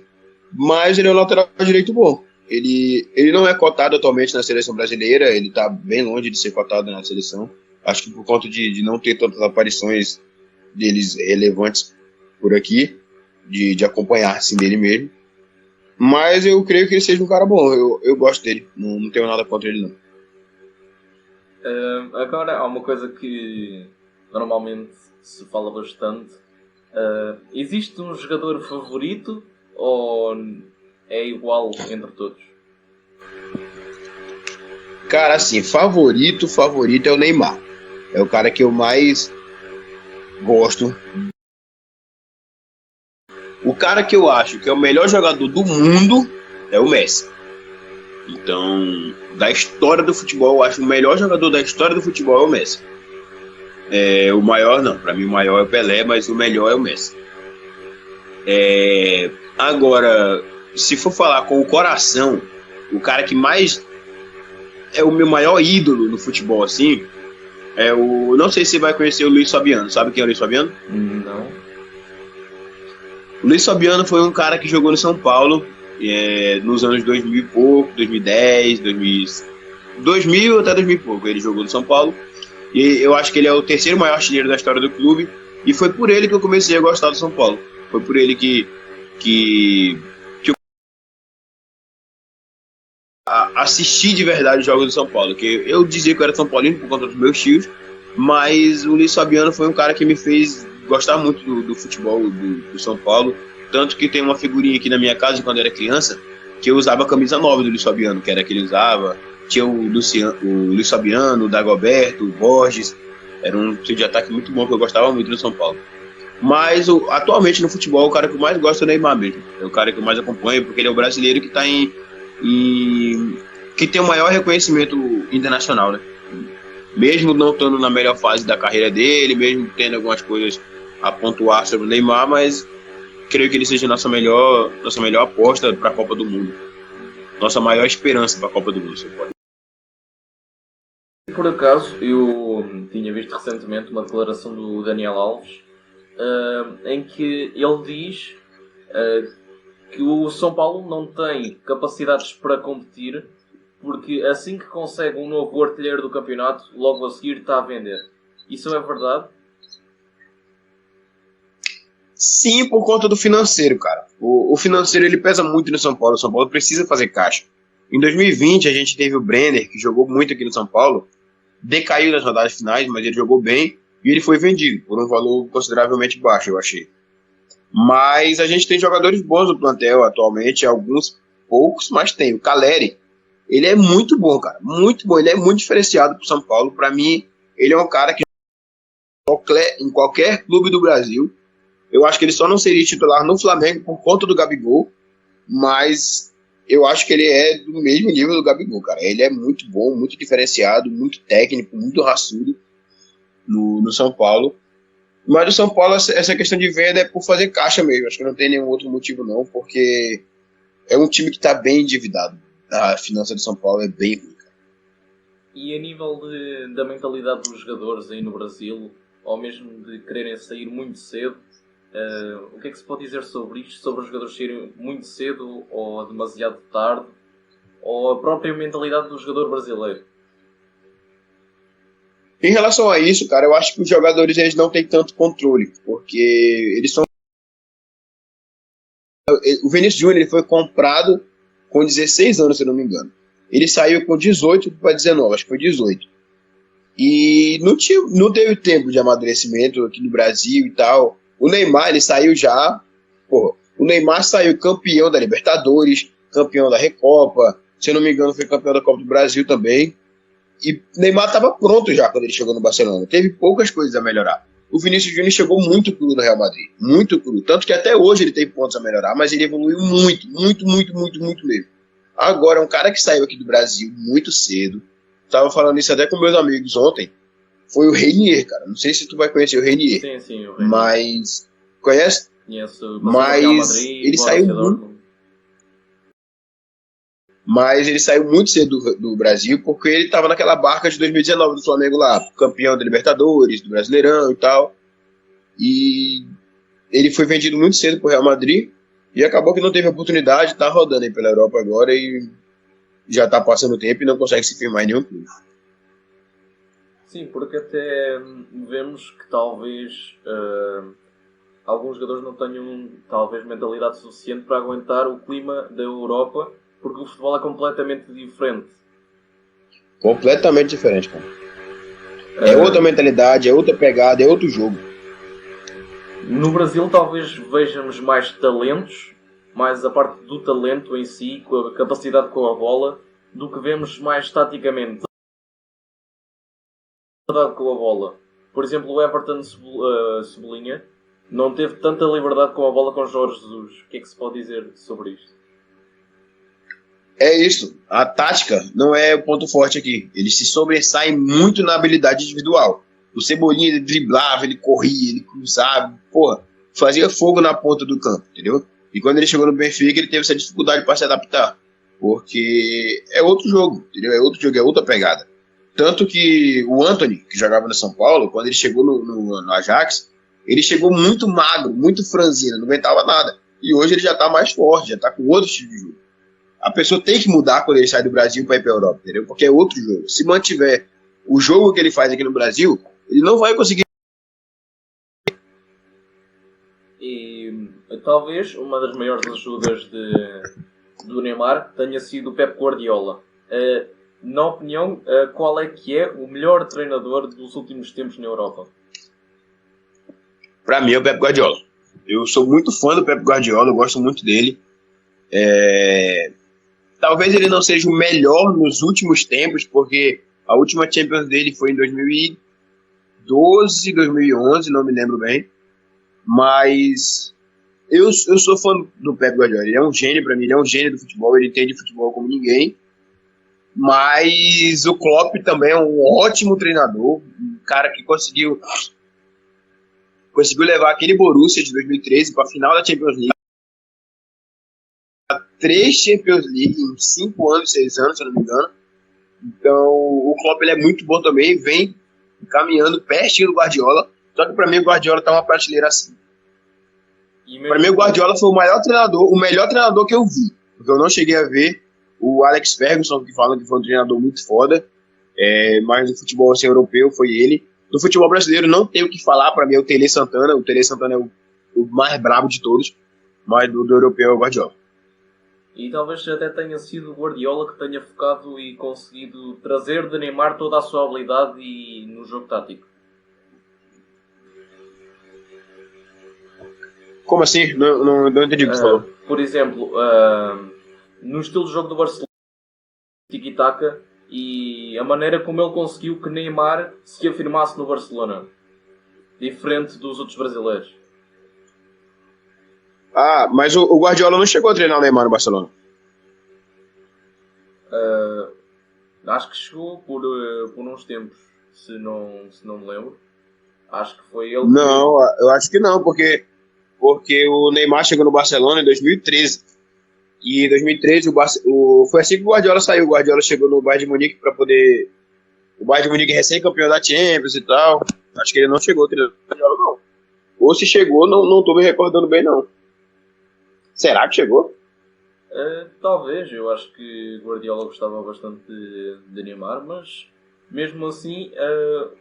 mas ele é um lateral direito bom. Ele não é cotado atualmente na seleção brasileira, ele está bem longe de ser cotado na seleção, acho que por conta de não ter tantas aparições deles relevantes por aqui, de acompanhar assim dele mesmo, mas eu creio que ele seja um cara bom, eu gosto dele, não tenho nada contra ele não. Agora há uma coisa que normalmente se fala bastante. Existe um jogador favorito ou é igual entre todos? Cara, assim, favorito é o Neymar. É o cara que eu mais gosto. O cara que eu acho que é o melhor jogador do mundo é o Messi. Então, da história do futebol, eu acho que o melhor jogador da história do futebol é o Messi. O maior não, pra mim o maior é o Pelé, mas o melhor é o Messi. Agora, se for falar com o coração, o cara que mais é o meu maior ídolo no futebol, assim, não sei se você vai conhecer o Luiz Fabiano. Sabe quem é o Luiz Fabiano? Não. O Luiz Fabiano foi um cara que jogou no São Paulo nos anos 2000 e pouco, 2010, 2000 até 2000 e pouco. Ele jogou no São Paulo e eu acho que ele é o terceiro maior artilheiro da história do clube, e foi por ele que eu comecei a gostar do São Paulo. Foi por ele que eu assisti de verdade os jogos do São Paulo, que eu dizia que eu era São Paulino por conta dos meus tios, mas o Luiz Fabiano foi um cara que me fez gostar muito do futebol do São Paulo. Tanto que tem uma figurinha aqui na minha casa, quando eu era criança, que eu usava a camisa 9 do Luiz Fabiano, que era a que ele usava. Tinha o Luiz Fabiano, o Dagoberto, o Borges. Era um trio de ataque muito bom, que eu gostava muito do São Paulo. Mas atualmente no futebol, o cara que eu mais gosto é o Neymar mesmo. É o cara que eu mais acompanho, porque ele é o brasileiro que está que tem o maior reconhecimento internacional, né? Mesmo não estando na melhor fase da carreira dele, mesmo tendo algumas coisas a pontuar sobre o Neymar, mas creio que ele seja nossa melhor aposta para a Copa do Mundo. Nossa maior esperança para a Copa do Mundo. Por acaso, eu tinha visto recentemente uma declaração do Daniel Alves em que ele diz que o São Paulo não tem capacidades para competir, porque assim que consegue um novo artilheiro do campeonato, logo a seguir está a vender. Isso é verdade? Sim, por conta do financeiro, cara. O financeiro ele pesa muito no São Paulo. O São Paulo precisa fazer caixa. Em 2020 a gente teve o Brenner, que jogou muito aqui no São Paulo, decaiu nas rodadas finais, mas ele jogou bem e ele foi vendido por um valor consideravelmente baixo, eu achei. Mas a gente tem jogadores bons no plantel atualmente, alguns poucos, mas tem. O Caleri, ele é muito bom, cara, muito bom. Ele é muito diferenciado pro São Paulo. Para mim, ele é um cara que em qualquer clube do Brasil, eu acho que ele só não seria titular no Flamengo por conta do Gabigol, mas eu acho que ele é do mesmo nível do Gabigol, cara. Ele é muito bom, muito diferenciado, muito técnico, muito raçudo no São Paulo. Mas o São Paulo, essa questão de venda é por fazer caixa mesmo. Acho que não tem nenhum outro motivo não, porque é um time que está bem endividado. A finança do São Paulo é bem ruim, cara. E a nível da mentalidade dos jogadores aí no Brasil, ou mesmo de quererem sair muito cedo, o que é que se pode dizer sobre isto? Sobre os jogadores saírem muito cedo ou demasiado tarde? Ou a própria mentalidade do jogador brasileiro? Em relação a isso, cara, eu acho que os jogadores eles não têm tanto controle, porque eles são... O Vinícius Júnior ele foi comprado com 16 anos, se não me engano. Ele saiu com 18 para 19, acho que foi 18. E não teve tempo de amadurecimento aqui no Brasil e tal. O Neymar, ele saiu já... Porra, o Neymar saiu campeão da Libertadores, campeão da Recopa, se não me engano foi campeão da Copa do Brasil também. E Neymar estava pronto já quando ele chegou no Barcelona. Teve poucas coisas a melhorar. O Vinícius Júnior chegou muito cru no Real Madrid. Muito cru. Tanto que até hoje ele tem pontos a melhorar, mas ele evoluiu muito, muito, muito, muito, muito mesmo. Agora, um cara que saiu aqui do Brasil muito cedo, tava falando isso até com meus amigos ontem, foi o Reinier, cara. Não sei se tu vai conhecer o Reinier. Sim, o Reinier. Mas... Conhece? Conheço. Mas ele saiu muito... Mas ele saiu muito cedo do Brasil porque ele estava naquela barca de 2019 do Flamengo lá, campeão da Libertadores, do Brasileirão e tal. E ele foi vendido muito cedo pro Real Madrid e acabou que não teve oportunidade, tá rodando aí pela Europa agora e já tá passando o tempo e não consegue se firmar em nenhum clube. Sim, porque até vemos que talvez alguns jogadores não tenham talvez mentalidade suficiente para aguentar o clima da Europa, porque o futebol é completamente diferente. Completamente diferente, cara. É outra mentalidade, é outra pegada, é outro jogo. No Brasil talvez vejamos mais talentos, mais a parte do talento em si, com a capacidade com a bola, do que vemos mais taticamente com a bola. Por exemplo, o Everton Cebolinha não teve tanta liberdade com a bola com Jorge Jesus. O que é que se pode dizer sobre isto? É isso. A tática não é o ponto forte aqui. Eles se sobressaem muito na habilidade individual. O Cebolinha, ele driblava, ele corria, ele cruzava, porra, fazia fogo na ponta do campo, entendeu? E quando ele chegou no Benfica, ele teve essa dificuldade para se adaptar. Porque é outro jogo, entendeu? É outro jogo, é outra pegada. Tanto que o Antony, que jogava no São Paulo, quando ele chegou no Ajax, ele chegou muito magro, muito franzino, não aguentava nada. E hoje ele já tá mais forte, já tá com outro estilo de jogo. A pessoa tem que mudar quando ele sai do Brasil para ir para a Europa, entendeu? Porque é outro jogo. Se mantiver o jogo que ele faz aqui no Brasil, ele não vai conseguir. E talvez uma das maiores ajudas do Neymar tenha sido o Pep Guardiola. Na opinião, qual é que é o melhor treinador dos últimos tempos na Europa? Para mim é o Pep Guardiola. Eu sou muito fã do Pep Guardiola, eu gosto muito dele. Talvez ele não seja o melhor nos últimos tempos, porque a última Champions dele foi em 2012, 2011, não me lembro bem. Mas eu sou fã do Pep Guardiola. Ele é um gênio para mim, ele é um gênio do futebol, ele entende futebol como ninguém. Mas o Klopp também é um ótimo treinador, um cara que conseguiu levar aquele Borussia de 2013 para a final da Champions League. 3 Champions League em 5 anos, 6 anos, se eu não me engano. Então, o Klopp ele é muito bom também, vem caminhando pertinho do Guardiola. Só que pra mim o Guardiola tá uma prateleira assim. Pra mim o Mesmo Guardiola foi o maior treinador, o melhor treinador que eu vi. Porque eu não cheguei a ver o Alex Ferguson, que falam que foi um treinador muito foda. Mas no futebol assim, europeu foi ele. No futebol brasileiro não tenho o que falar, pra mim é o Tele Santana. O Tele Santana é o mais brabo de todos. Mas do europeu é o Guardiola. E talvez até tenha sido o Guardiola que tenha focado e conseguido trazer de Neymar toda a sua habilidade e no jogo tático. Como assim? Não entendi o que você falou. Por exemplo, no estilo de jogo do Barcelona, tiki-taka, e a maneira como ele conseguiu que Neymar se afirmasse no Barcelona, diferente dos outros brasileiros. Mas o Guardiola não chegou a treinar o Neymar no Barcelona. Acho que chegou por uns tempos, se não me lembro. Acho que foi ele. Não, eu acho que não, porque o Neymar chegou no Barcelona em 2013. E em 2013 foi assim que o Guardiola saiu. O Guardiola chegou no Bayern de Munique para poder. O Bayern de Munique recém-campeão da Champions e tal. Acho que ele não chegou treinando o Guardiola, não. Ou se chegou, não tô me recordando bem, não. Será que chegou? Talvez, eu acho que Guardiola gostava bastante de Neymar, mas mesmo assim, o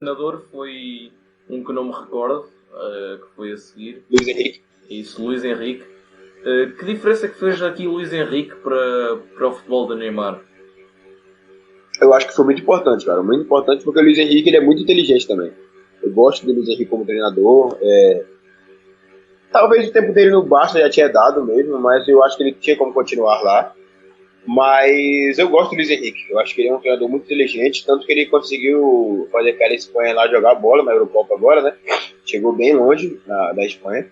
treinador foi um que não me recordo, que foi a seguir. Luiz Henrique. Isso, Luiz Henrique. Que diferença que fez aqui Luiz Henrique para o futebol de Neymar? Eu acho que foi muito importante, cara. Muito importante porque o Luiz Henrique ele é muito inteligente também. Eu gosto do Luiz Henrique como treinador. Talvez o tempo dele no Barça já tinha dado mesmo, mas eu acho que ele tinha como continuar lá. Mas eu gosto do Luiz Henrique. Eu acho que ele é um treinador muito inteligente, tanto que ele conseguiu fazer aquela Espanha lá jogar bola na Eurocopa agora, né? Chegou bem longe da Espanha.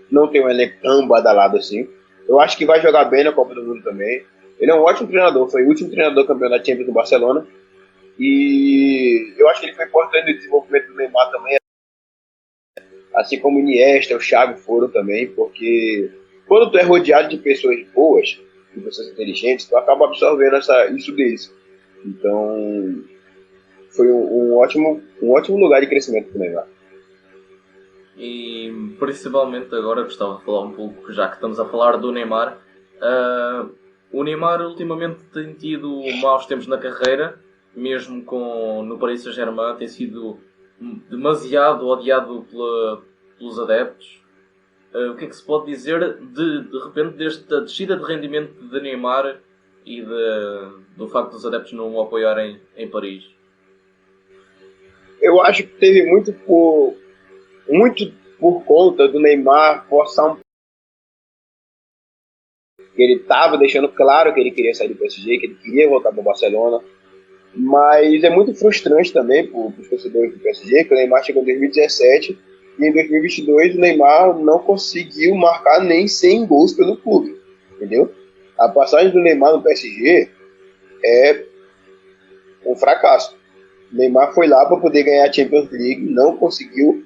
Não tem um elenco tão badalado assim. Eu acho que vai jogar bem na Copa do Mundo também. Ele é um ótimo treinador, foi o último treinador campeão da Champions do Barcelona. E eu acho que ele foi importante no desenvolvimento do Neymar também, assim como o Iniesta, o Xavi foram também, porque quando tu é rodeado de pessoas boas, de pessoas inteligentes, tu acaba absorvendo isso deles. Então, foi um ótimo lugar de crescimento pro Neymar. E principalmente agora gostava de falar um pouco, já que estamos a falar do Neymar. O Neymar ultimamente tem tido maus tempos na carreira, mesmo no Paris Saint-Germain, tem sido demasiado odiado pelos adeptos. O que é que se pode dizer de repente desta descida de rendimento de Neymar e do facto dos adeptos não o apoiarem em Paris? Eu acho que teve muito por conta do Neymar forçar que ele estava deixando claro que ele queria sair do PSG, que ele queria voltar para o Barcelona, mas é muito frustrante também para os torcedores do PSG, que o Neymar chegou em 2017 e em 2022 o Neymar não conseguiu marcar nem 100 gols pelo clube, entendeu? A passagem do Neymar no PSG é um fracasso. O Neymar foi lá para poder ganhar a Champions League, não conseguiu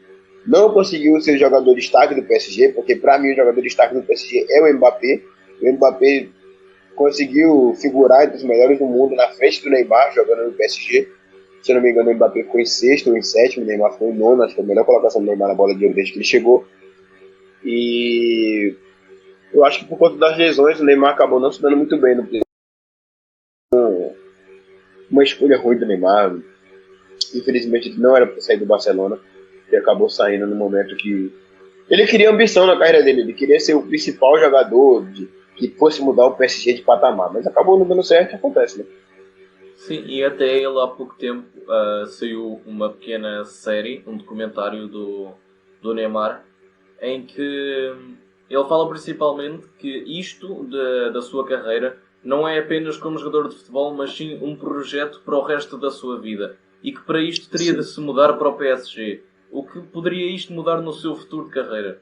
ser o jogador de destaque do PSG, porque para mim o jogador de destaque do PSG é o Mbappé. O Mbappé conseguiu figurar entre os melhores do mundo na frente do Neymar jogando no PSG. Se eu não me engano, o Mbappé ficou em sexto ou em sétimo, o Neymar ficou em nono, acho que foi a melhor colocação do Neymar na bola de ouro desde que ele chegou. E eu acho que por conta das lesões, o Neymar acabou não se dando muito bem no uma escolha ruim do Neymar. Infelizmente ele não era para sair do Barcelona e acabou saindo no momento que ele queria ambição na carreira dele, ele queria ser o principal jogador que fosse mudar o PSG de patamar, mas acabou não dando certo e acontece, né? Sim, e até ele há pouco tempo saiu uma pequena série, um documentário do Neymar, em que ele fala principalmente que isto da sua carreira não é apenas como jogador de futebol, mas sim um projeto para o resto da sua vida. E que para isto teria de se mudar para o PSG. O que poderia isto mudar no seu futuro de carreira?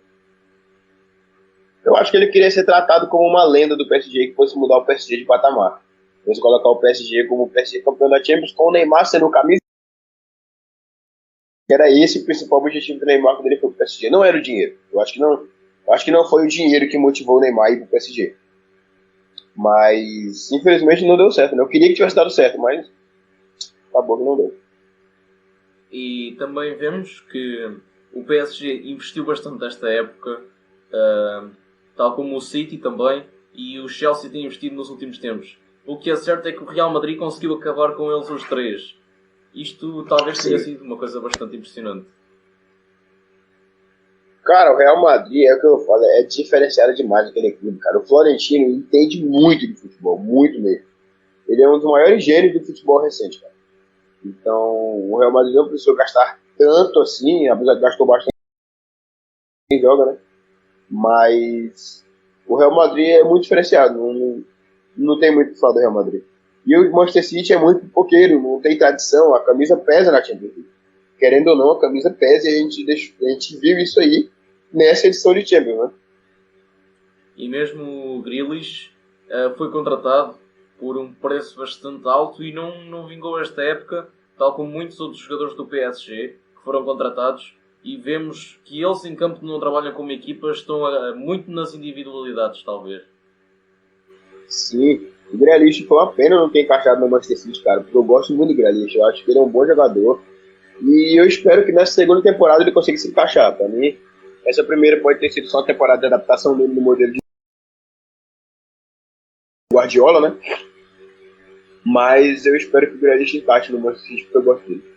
Eu acho que ele queria ser tratado como uma lenda do PSG que fosse mudar o PSG de patamar. Fosse colocar o PSG como o PSG campeão da Champions com o Neymar sendo camisa. Era esse o principal objetivo do Neymar quando ele foi pro PSG. Não era o dinheiro. Eu acho que não foi o dinheiro que motivou o Neymar a ir pro PSG. Mas, infelizmente, não deu certo, né? Eu queria que tivesse dado certo, mas acabou que não deu. E também vemos que o PSG investiu bastante nesta época, tal como o City também, e o Chelsea tem investido nos últimos tempos. O que é certo é que o Real Madrid conseguiu acabar com eles os três. Isto talvez tenha sido uma coisa bastante impressionante. Cara, o Real Madrid, é o que eu falo, é diferenciado demais aquele clube, cara. O Florentino entende muito de futebol, muito mesmo. Ele é um dos maiores gênios do futebol recente, cara. Então, o Real Madrid não precisou gastar tanto assim, apesar de gastou bastante quem joga, né? Mas o Real Madrid é muito diferenciado, não tem muito o que falar do Real Madrid. E o Manchester City é muito pipoqueiro, não tem tradição, a camisa pesa na Champions League. Querendo ou não, a camisa pesa e a gente viu isso aí nessa edição de Champions, né? E mesmo o Grealish foi contratado por um preço bastante alto e não vingou esta época, tal como muitos outros jogadores do PSG que foram contratados, e vemos que eles em campo não trabalham como equipa, estão muito nas individualidades, talvez. Sim, o Grealish foi uma pena não ter encaixado no Manchester City, cara, porque eu gosto muito do Grealish, eu acho que ele é um bom jogador e eu espero que nessa segunda temporada ele consiga se encaixar. Para mim, essa primeira pode ter sido só uma temporada de adaptação dele no modelo de Guardiola, né? Mas eu espero que o Grealish encaixe no Manchester City, porque eu gosto dele.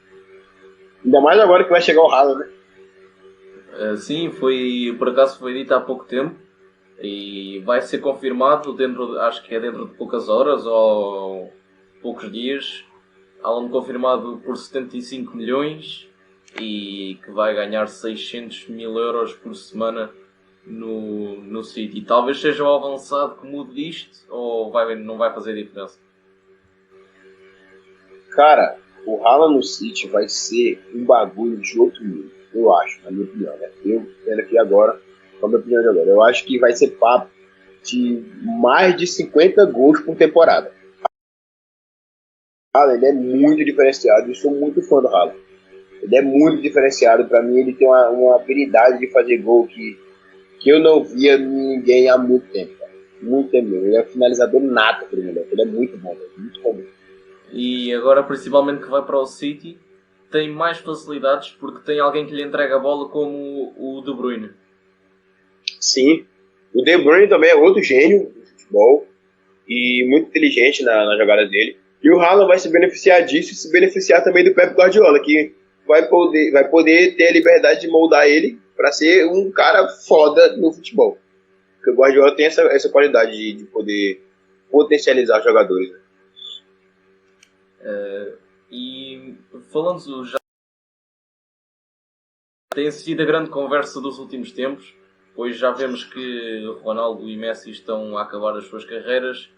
Ainda mais agora que vai chegar o Haaland, né? Sim, por acaso foi dito há pouco tempo e vai ser confirmado acho que é dentro de poucas horas ou poucos dias. Haaland confirmado por 75 milhões e que vai ganhar 600 mil euros por semana no City. Talvez seja o avançado que mude isto ou não vai fazer diferença? Cara, o Haaland no City vai ser um bagulho de outro mundo, eu acho, na minha opinião, né? Eu vendo aqui agora, qual a minha opinião de agora? Eu acho que vai ser papo de mais de 50 gols por temporada. O Haaland é muito diferenciado, eu sou muito fã do Haaland. Ele é muito diferenciado, pra mim ele tem uma habilidade de fazer gol que eu não via ninguém há muito tempo, cara. Muito tempo mesmo. Ele é um finalizador nato, por moleque. Ele é muito bom, velho. Muito bom. E agora, principalmente que vai para o City, tem mais facilidades porque tem alguém que lhe entrega a bola como o De Bruyne. Sim. O De Bruyne também é outro gênio do futebol e muito inteligente na jogada dele. E o Haaland vai se beneficiar disso e se beneficiar também do Pep Guardiola, que vai poder ter a liberdade de moldar ele para ser um cara foda no futebol. Porque o Guardiola tem essa qualidade de poder potencializar os jogadores. E falando já, tem sido a grande conversa dos últimos tempos, pois já vemos que Ronaldo e Messi estão a acabar as suas carreiras.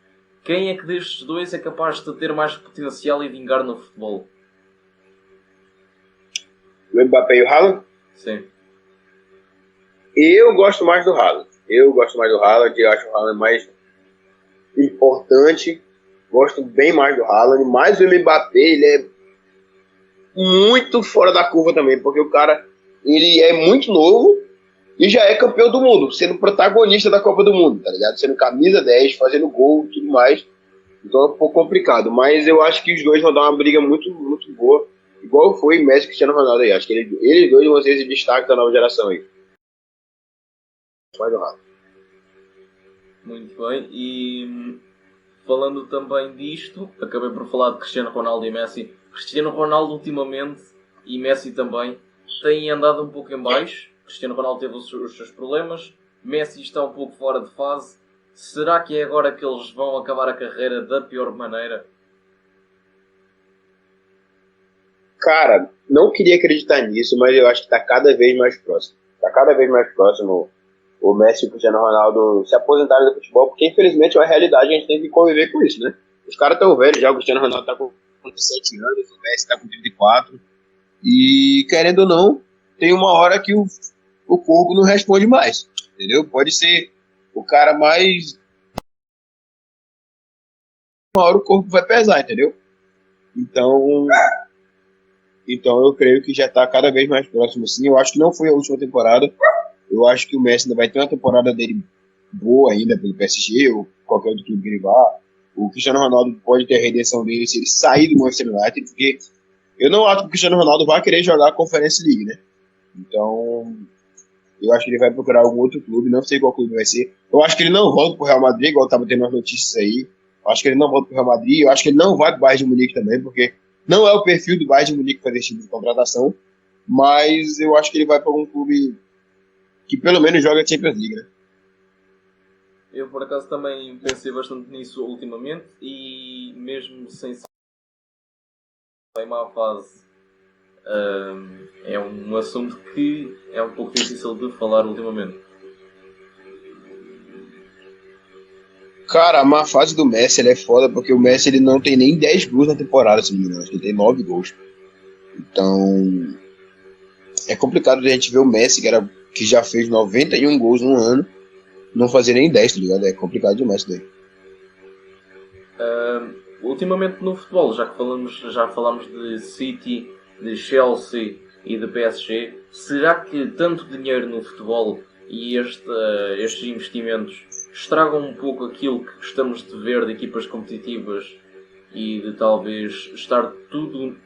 Quem é que destes dois é capaz de ter mais potencial e vingar no futebol? O Mbappé e o Haaland? Sim. Eu gosto mais do Haaland. Eu acho o Haaland mais importante. Gosto bem mais do Haaland, mas o Mbappé, ele é muito fora da curva também, porque o cara, ele é muito novo e já é campeão do mundo, sendo protagonista da Copa do Mundo, tá ligado? Sendo camisa 10, fazendo gol e tudo mais. Então é um pouco complicado, mas eu acho que os dois vão dar uma briga muito, muito boa, igual foi Messi e Cristiano Ronaldo aí. Acho que eles dois vão ser esse destaque da nova geração aí. Mais do Haaland. Muito bem. E falando também disto, acabei por falar de Cristiano Ronaldo e Messi. Cristiano Ronaldo ultimamente e Messi também têm andado um pouco em baixo. Cristiano Ronaldo teve os seus problemas, Messi está um pouco fora de fase. Será que é agora que eles vão acabar a carreira da pior maneira? Cara, não queria acreditar nisso, mas eu acho que está cada vez mais próximo. Está cada vez mais próximo o Messi e o Cristiano Ronaldo se aposentarem do futebol, porque infelizmente é uma realidade, a gente tem que conviver com isso, né? Os caras estão velhos já, o Cristiano Ronaldo está com 37 anos, o Messi está com 34, e querendo ou não, tem uma hora que o corpo não responde mais, entendeu? Pode ser o cara mais... Uma hora o corpo vai pesar, entendeu? Então eu creio que já está cada vez mais próximo, sim. Eu acho que não foi a última temporada. Eu acho que o Messi ainda vai ter uma temporada dele boa ainda pelo PSG ou qualquer outro clube que ele vá. O Cristiano Ronaldo pode ter a redenção dele se ele sair do Manchester United, porque Eu não acho que o Cristiano Ronaldo vai querer jogar a Conference League, né? Então, eu acho que ele vai procurar algum outro clube, não sei qual clube vai ser. Eu acho que ele não volta pro Real Madrid, igual tava tendo as notícias aí. Eu acho que ele não volta pro Real Madrid, eu acho que ele não vai pro Bayern de Munique também, porque não é o perfil do Bayern de Munique fazer esse tipo de contratação, mas eu acho que ele vai para algum clube que pelo menos joga a Champions League, né? Eu, por acaso, também pensei bastante nisso ultimamente e mesmo sem ser em má fase, é um assunto que é um pouco difícil de falar ultimamente. Cara, a má fase do Messi ele é foda porque o Messi ele não tem nem 10 gols na temporada, se não me engano. Acho que ele tem 9 gols. Então, é complicado a gente ver o Messi, que já fez 91 gols no ano, não fazer nem 10, tá ligado? É complicado demais isso daí. Ultimamente no futebol, já falamos de City, de Chelsea e de PSG, será que tanto dinheiro no futebol e estes investimentos estragam um pouco aquilo que gostamos de ver de equipas competitivas e de talvez estar tudo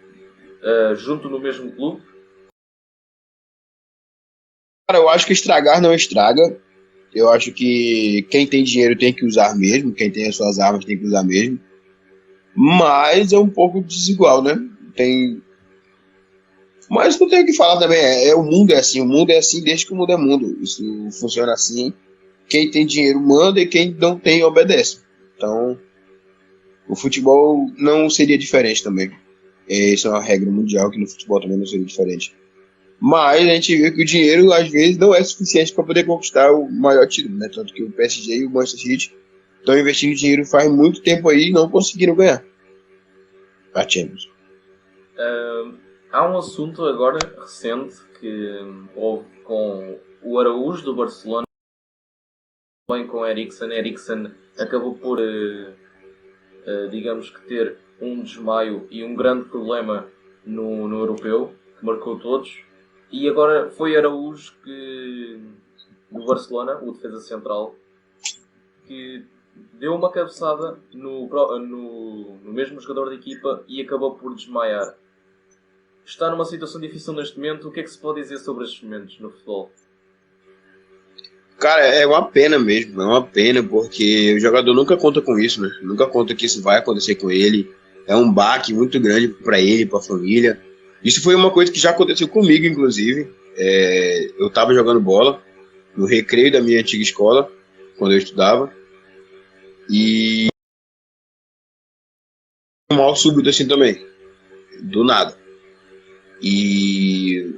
junto no mesmo clube? Cara, eu acho que estragar não estraga. Eu acho que quem tem dinheiro tem que usar mesmo, quem tem as suas armas tem que usar mesmo. Mas é um pouco desigual, né? Mas não tem o que falar também. O mundo é assim desde que o mundo é mundo. Isso funciona assim. Quem tem dinheiro manda e quem não tem obedece. Então, o futebol não seria diferente também. Essa é uma regra mundial que no futebol também não seria diferente. Mas a gente vê que o dinheiro às vezes não é suficiente para poder conquistar o maior título, né? Tanto que o PSG e o Manchester City estão investindo dinheiro faz muito tempo aí e não conseguiram ganhar a Champions. Há um assunto agora recente que houve com o Araújo do Barcelona, bem com Eriksen. Eriksen acabou por, digamos que, ter um desmaio e um grande problema no europeu, que marcou todos. E agora foi Araújo do Barcelona, o defesa central, que deu uma cabeçada no mesmo jogador da equipa e acabou por desmaiar. Está numa situação difícil neste momento. O que é que se pode dizer sobre estes momentos no futebol? Cara, é uma pena mesmo, é uma pena porque o jogador nunca conta com isso, né? Nunca conta que isso vai acontecer com ele. É um baque muito grande para ele, para a família. Isso foi uma coisa que já aconteceu comigo, inclusive. Eu estava jogando bola no recreio da minha antiga escola, quando eu estudava, e um mal súbito assim também, do nada. E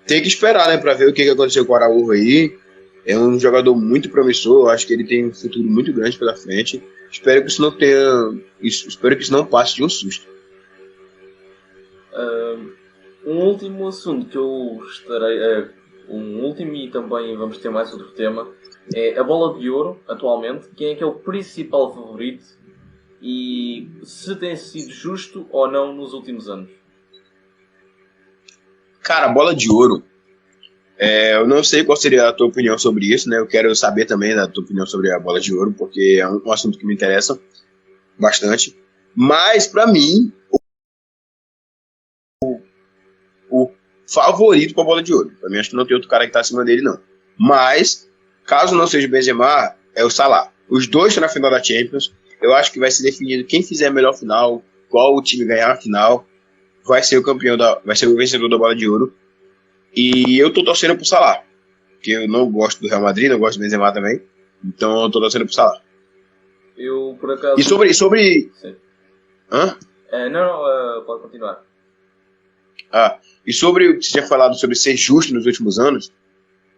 tem que esperar, né, para ver o que aconteceu com o Araújo aí. É um jogador muito promissor, eu acho que ele tem um futuro muito grande pela frente. Espero que isso não passe de um susto. Um último assunto que eu gostaria, um último e também vamos ter mais outro tema, é a Bola de Ouro, atualmente. Quem é que é o principal favorito e se tem sido justo ou não nos últimos anos? Cara, Bola de Ouro, eu não sei qual seria a tua opinião sobre isso, né? Eu quero saber também da tua opinião sobre a Bola de Ouro, porque é um assunto que me interessa bastante. Mas, pra mim, o favorito para a Bola de Ouro. Pra mim, acho que não tem outro cara que tá acima dele, não. Mas, caso não seja o Benzema, é o Salah. Os dois estão na final da Champions. Eu acho que vai ser definido quem fizer a melhor final, qual o time ganhar a final, vai ser o vencedor da Bola de Ouro. E eu tô torcendo pro Salah, porque eu não gosto do Real Madrid, não gosto do Benzema também. Então eu tô torcendo pro Salah. Eu, por acaso... E sobre... Sim. Hã? Pode continuar. E sobre o que você tinha falado sobre ser justo nos últimos anos,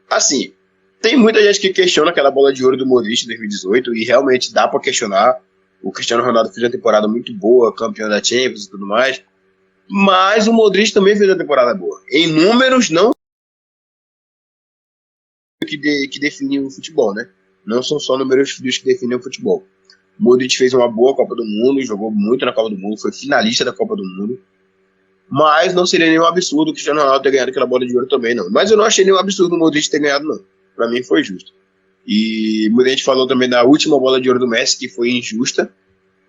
assim, tem muita gente que questiona aquela Bola de Ouro do Modric em 2018 e realmente dá pra questionar. O Cristiano Ronaldo fez uma temporada muito boa, campeão da Champions e tudo mais, mas o Modric também fez uma temporada boa. Em números, não que definem o futebol, né? Não são só números frios que definem o futebol. O Modric fez uma boa Copa do Mundo, jogou muito na Copa do Mundo, foi finalista da Copa do Mundo. Mas não seria nenhum absurdo o Cristiano Ronaldo ter ganhado aquela Bola de Ouro também, não. Mas eu não achei nenhum absurdo o Modric ter ganhado, não. Pra mim foi justo. E muita gente falou também da última Bola de Ouro do Messi, que foi injusta.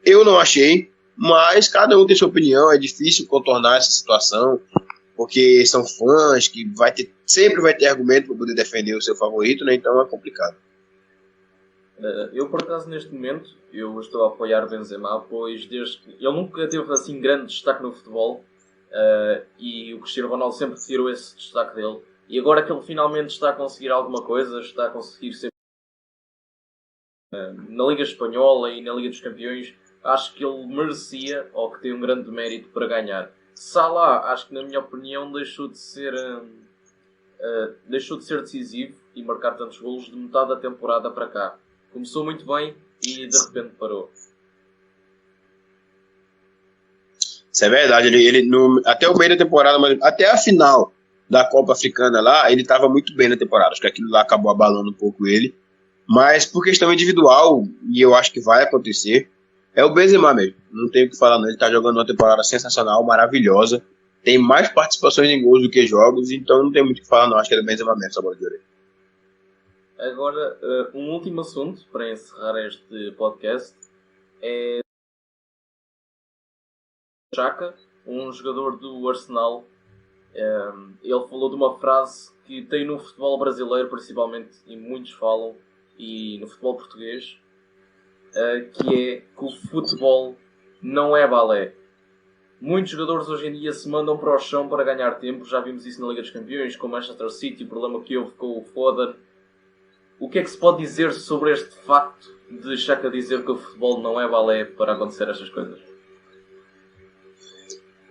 Eu não achei. Mas cada um tem sua opinião, é difícil contornar essa situação, porque são fãs que sempre vai ter argumento para poder defender o seu favorito, né? Então é complicado. Eu, por acaso, neste momento, eu estou a apoiar Benzema, pois desde que ele nunca teve assim grande destaque no futebol, e o Cristiano Ronaldo sempre tirou esse destaque dele, e agora que ele finalmente está a conseguir alguma coisa, está a conseguir ser na Liga Espanhola e na Liga dos Campeões, acho que ele merecia, ou que tem um grande mérito para ganhar. Salah, acho que na minha opinião deixou de ser decisivo e marcar tantos golos de metade da temporada para cá. Começou muito bem e de repente parou. Isso é verdade, até o meio da temporada, mas até a final da Copa Africana lá, ele estava muito bem na temporada. Acho que aquilo lá acabou abalando um pouco ele. Mas por questão individual, e eu acho que vai acontecer, é o Benzema mesmo. Não tenho o que falar, não. Ele está jogando uma temporada sensacional, maravilhosa. Tem mais participações em gols do que jogos, então não tem muito o que falar, não. Acho que é do Benzema mesmo, essa bola de ouro. Agora, um último assunto para encerrar este podcast é Xhaka, um jogador do Arsenal. Ele falou de uma frase que tem no futebol brasileiro, principalmente, e muitos falam, e no futebol português, que é que o futebol não é balé. Muitos jogadores hoje em dia se mandam para o chão para ganhar tempo. Já vimos isso na Liga dos Campeões, com o Manchester City, o problema que houve com o Foden. O que é que se pode dizer sobre este facto de Xhaka dizer que o futebol não é balé para acontecer estas coisas?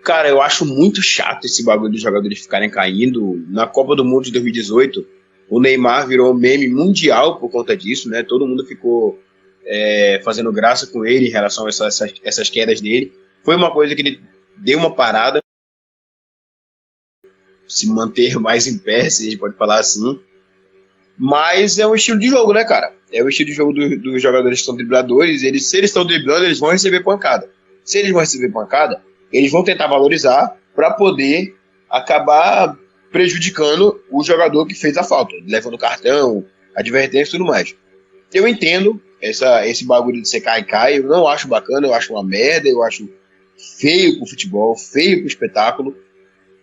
Cara, eu acho muito chato esse bagulho dos jogadores ficarem caindo. Na Copa do Mundo de 2018, o Neymar virou meme mundial por conta disso, né? Todo mundo ficou fazendo graça com ele em relação a essas quedas dele. Foi uma coisa que ele deu uma parada, se manter mais em pé, se a gente pode falar assim. Mas é um estilo de jogo, né, cara? É o estilo de jogo dos jogadores que são dribladores. Se eles estão driblando, eles vão receber pancada. Se eles vão receber pancada, eles vão tentar valorizar para poder acabar prejudicando o jogador que fez a falta, levando cartão, advertência e tudo mais. Eu entendo esse bagulho de você cai e cai, eu não acho bacana, eu acho uma merda, eu acho feio pro futebol, feio pro espetáculo,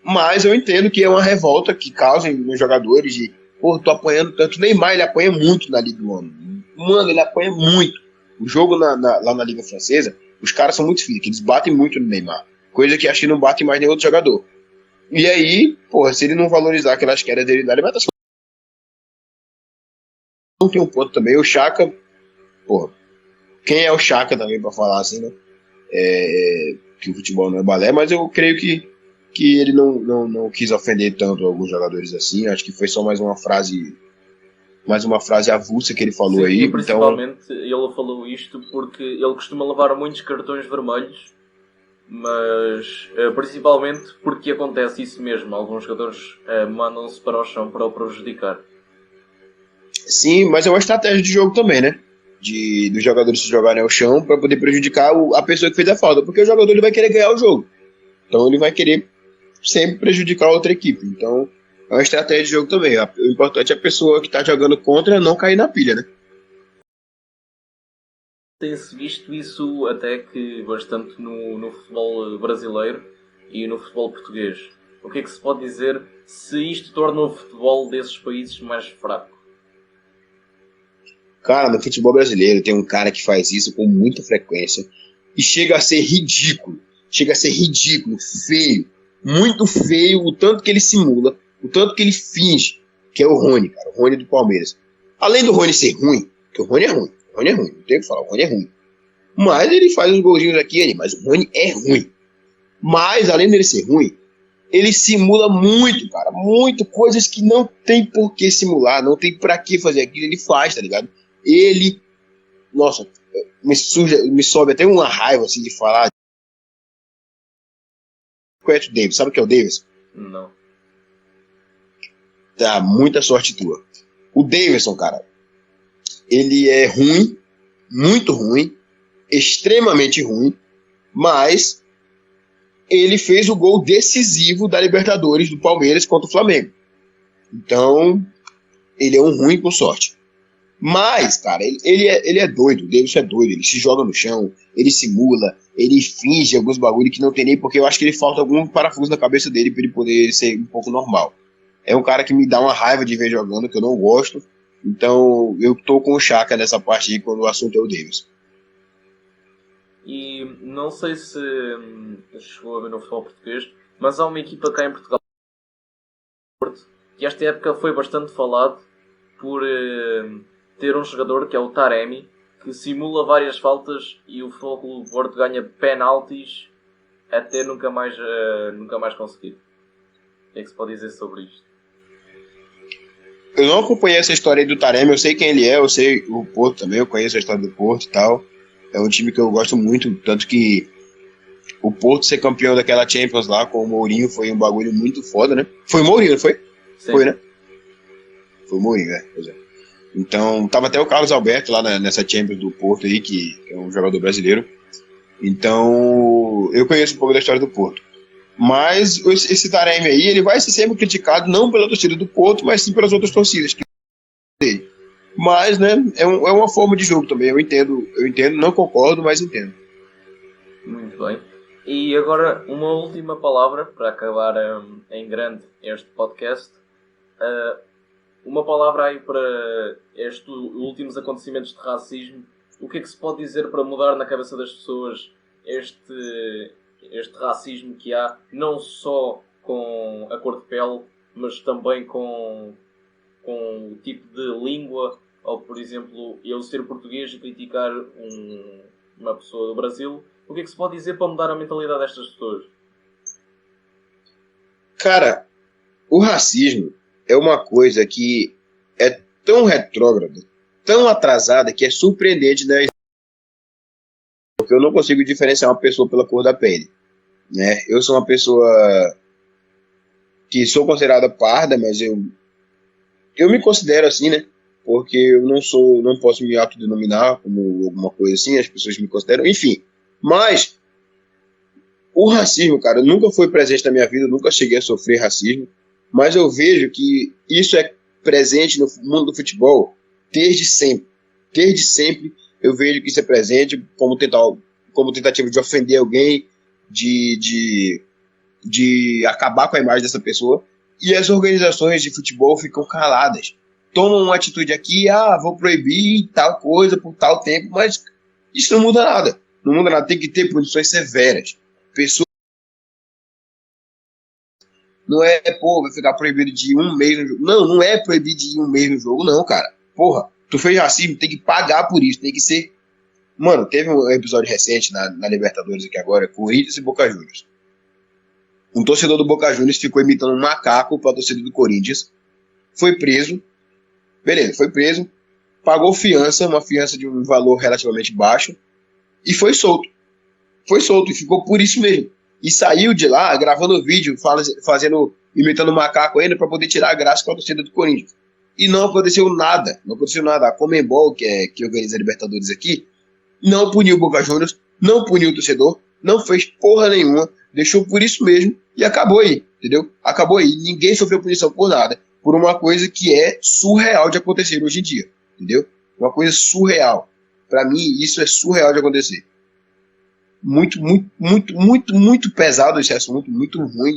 mas eu entendo que é uma revolta que causem nos jogadores de, pô, tô apanhando tanto. O Neymar, ele apanha muito na Liga do ano. Mano, ele apanha muito. O jogo lá na Liga Francesa, os caras são muito físicos, eles batem muito no Neymar, coisa que acho que não bate mais nenhum outro jogador. E aí, porra, se ele não valorizar aquelas quedas dele, ele vai estar. Não tem um ponto também. O Xhaka, porra, quem é o Xhaka também pra falar assim, né? Que o futebol não é balé, mas eu creio que ele não quis ofender tanto alguns jogadores assim. Acho que foi só mais uma frase avulsa que ele falou. Sim, aí. Principalmente então, ele falou isto porque ele costuma levar muitos cartões vermelhos, mas principalmente porque acontece isso mesmo. Alguns jogadores mandam-se para o chão para o prejudicar. Sim, mas é uma estratégia de jogo também, né? Dos jogadores se jogarem ao chão para poder prejudicar a pessoa que fez a falta, porque o jogador ele vai querer ganhar o jogo, então ele vai querer sempre prejudicar a outra equipe. Então é uma estratégia de jogo também. O importante é a pessoa que está jogando contra não cair na pilha, né? Tem-se visto isso até que bastante no futebol brasileiro e no futebol português. O que é que se pode dizer se isto torna o futebol desses países mais fraco? Cara, no futebol brasileiro tem um cara que faz isso com muita frequência e chega a ser ridículo, feio, muito feio o tanto que ele simula, o tanto que ele finge, que é o Rony, cara, o Rony do Palmeiras. Além do Rony ser ruim, porque o Rony é ruim, não tem o que falar, o Rony é ruim. Mas ele faz uns golzinhos aqui ali, mas o Rony é ruim. Mas, além dele ser ruim, ele simula muito, cara, muito, coisas que não tem por que simular, não tem pra que fazer aquilo, ele faz, tá ligado? Ele, nossa, me sobe até uma raiva assim de falar. Conhece o Davis? Sabe o que é o Davis? Não. Tá, muita sorte tua. O Davidson, cara, ele é ruim, muito ruim, extremamente ruim, mas ele fez o gol decisivo da Libertadores do Palmeiras contra o Flamengo. Então, ele é um ruim com sorte. Mas, cara, ele é doido, o Davidson é doido, ele se joga no chão, ele simula, ele finge alguns bagulho que não tem nem porque eu acho que ele falta algum parafuso na cabeça dele pra ele poder ser um pouco normal. É um cara que me dá uma raiva de ver jogando, que eu não gosto, então eu tô com o Chaka nessa parte aí quando o assunto é o Davidson. E não sei se chegou a ver no futebol português, mas há uma equipa cá em Portugal que esta época foi bastante falado por ter um jogador que é o Taremi, que simula várias faltas e o Futebol Clube do Porto ganha penaltis até nunca mais conseguir. O que é que se pode dizer sobre isto? Eu não acompanhei essa história aí do Taremi, eu sei quem ele é, eu sei o Porto também, eu conheço a história do Porto e tal. É um time que eu gosto muito, tanto que o Porto ser campeão daquela Champions lá com o Mourinho foi um bagulho muito foda, né? Foi o Mourinho, não foi? Sim. Foi, né? Foi o Mourinho, pois é. Então, tava até o Carlos Alberto lá nessa Champions do Porto aí, que é um jogador brasileiro. Então, eu conheço um pouco da história do Porto. Mas esse Taremi aí, ele vai ser sempre criticado, não pela torcida do Porto, mas sim pelas outras torcidas dele. Mas, né, é uma forma de jogo também, eu entendo, não concordo, mas entendo. Muito bem. E agora, uma última palavra para acabar em grande este podcast. Uma palavra aí para estes últimos acontecimentos de racismo. O que é que se pode dizer para mudar na cabeça das pessoas este racismo que há, não só com a cor de pele, mas também com o tipo de língua, ou por exemplo, eu ser português e criticar uma pessoa do Brasil. O que é que se pode dizer para mudar a mentalidade destas pessoas? Cara, o racismo é uma coisa que é tão retrógrada, tão atrasada, que é surpreendente, né? Porque eu não consigo diferenciar uma pessoa pela cor da pele, né? Eu sou uma pessoa que sou considerada parda, mas eu me considero assim, né? Porque eu não posso me autodenominar como alguma coisa assim, as pessoas me consideram, enfim. Mas o racismo, cara, nunca foi presente na minha vida, eu nunca cheguei a sofrer racismo, mas eu vejo que isso é presente no mundo do futebol desde sempre. Desde sempre eu vejo que isso é presente como tentativa de ofender alguém, de acabar com a imagem dessa pessoa. E as organizações de futebol ficam caladas. Tomam uma atitude aqui, vou proibir tal coisa por tal tempo, mas isso não muda nada. Não muda nada, tem que ter punições severas. Pessoas não é, vai ficar proibido de ir um mês no jogo. Não é proibido de ir um mês no jogo, não, cara. Porra, tu fez racismo, tem que pagar por isso, tem que ser. Mano, teve um episódio recente na Libertadores aqui agora, Corinthians e Boca Juniors. Um torcedor do Boca Juniors ficou imitando um macaco pra torcida do Corinthians. Foi preso. Beleza, foi preso. Pagou fiança, uma fiança de um valor relativamente baixo. E foi solto. Foi solto e ficou por isso mesmo. E saiu de lá gravando vídeo, imitando um macaco ainda pra poder tirar a graça com a torcida do Corinthians. E não aconteceu nada. Não aconteceu nada. A Conmebol, que organiza a Libertadores aqui, não puniu o Boca Juniors, não puniu o torcedor, não fez porra nenhuma, deixou por isso mesmo e acabou aí, entendeu? Acabou aí. Ninguém sofreu punição por nada, por uma coisa que é surreal de acontecer hoje em dia, entendeu? Uma coisa surreal. Pra mim, isso é surreal de acontecer. Muito, muito, muito, muito, muito pesado esse assunto, muito ruim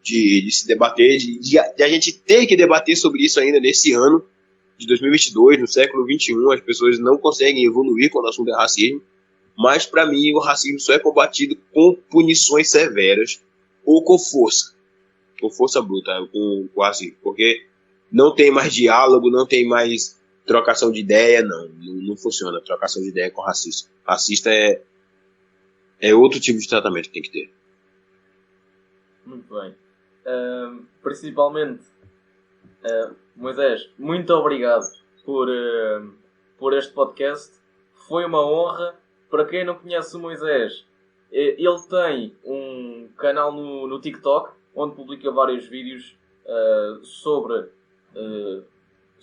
de se debater, de a gente ter que debater sobre isso ainda nesse ano de 2022, no século 21, as pessoas não conseguem evoluir quando o assunto é racismo, mas para mim o racismo só é combatido com punições severas ou com força bruta, com racismo, porque não tem mais diálogo, não tem mais trocação de ideia, não funciona trocação de ideia com racista. Racista é outro tipo de tratamento que tem que ter. Muito bem. Principalmente, Moisés, muito obrigado por este podcast. Foi uma honra. Para quem não conhece o Moisés, ele tem um canal no TikTok onde publica vários vídeos sobre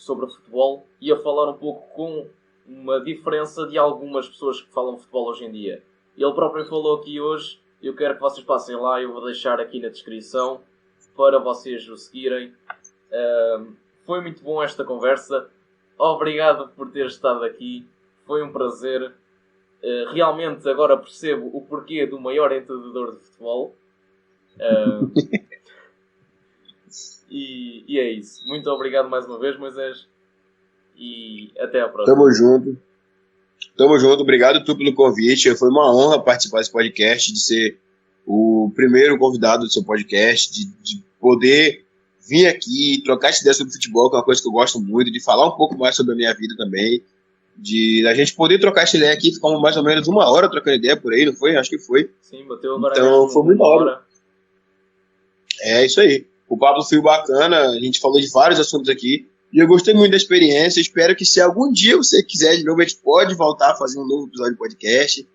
futebol e a falar um pouco com uma diferença de algumas pessoas que falam futebol hoje em dia. Ele próprio falou aqui hoje, eu quero que vocês passem lá, eu vou deixar aqui na descrição para vocês o seguirem. Foi muito bom esta conversa. obrigado por ter estado aqui. Foi um prazer. Realmente agora percebo o porquê do maior entendedor de futebol. E é isso. Muito obrigado mais uma vez, Moisés. E até à próxima. Tamo junto. Obrigado tu pelo convite. Foi uma honra participar desse podcast, de ser o primeiro convidado do seu podcast, de poder vir aqui, trocar essa ideia sobre futebol, que é uma coisa que eu gosto muito, de falar um pouco mais sobre a minha vida também, de a gente poder trocar essa ideia aqui. Ficamos mais ou menos 1 hora trocando ideia por aí, não foi? Acho que foi. Sim, bateu agora então, mesmo foi muito 1 hora. É isso aí. O papo foi bacana, a gente falou de vários assuntos aqui, e eu gostei muito da experiência. Espero que se algum dia você quiser de novo, a gente pode voltar a fazer um novo episódio de podcast,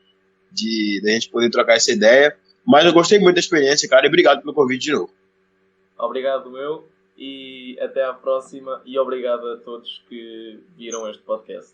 da gente poder trocar essa ideia. Mas eu gostei muito da experiência, cara, e obrigado pelo convite de novo. Obrigado, meu, e até à próxima, e obrigado a todos que viram este podcast.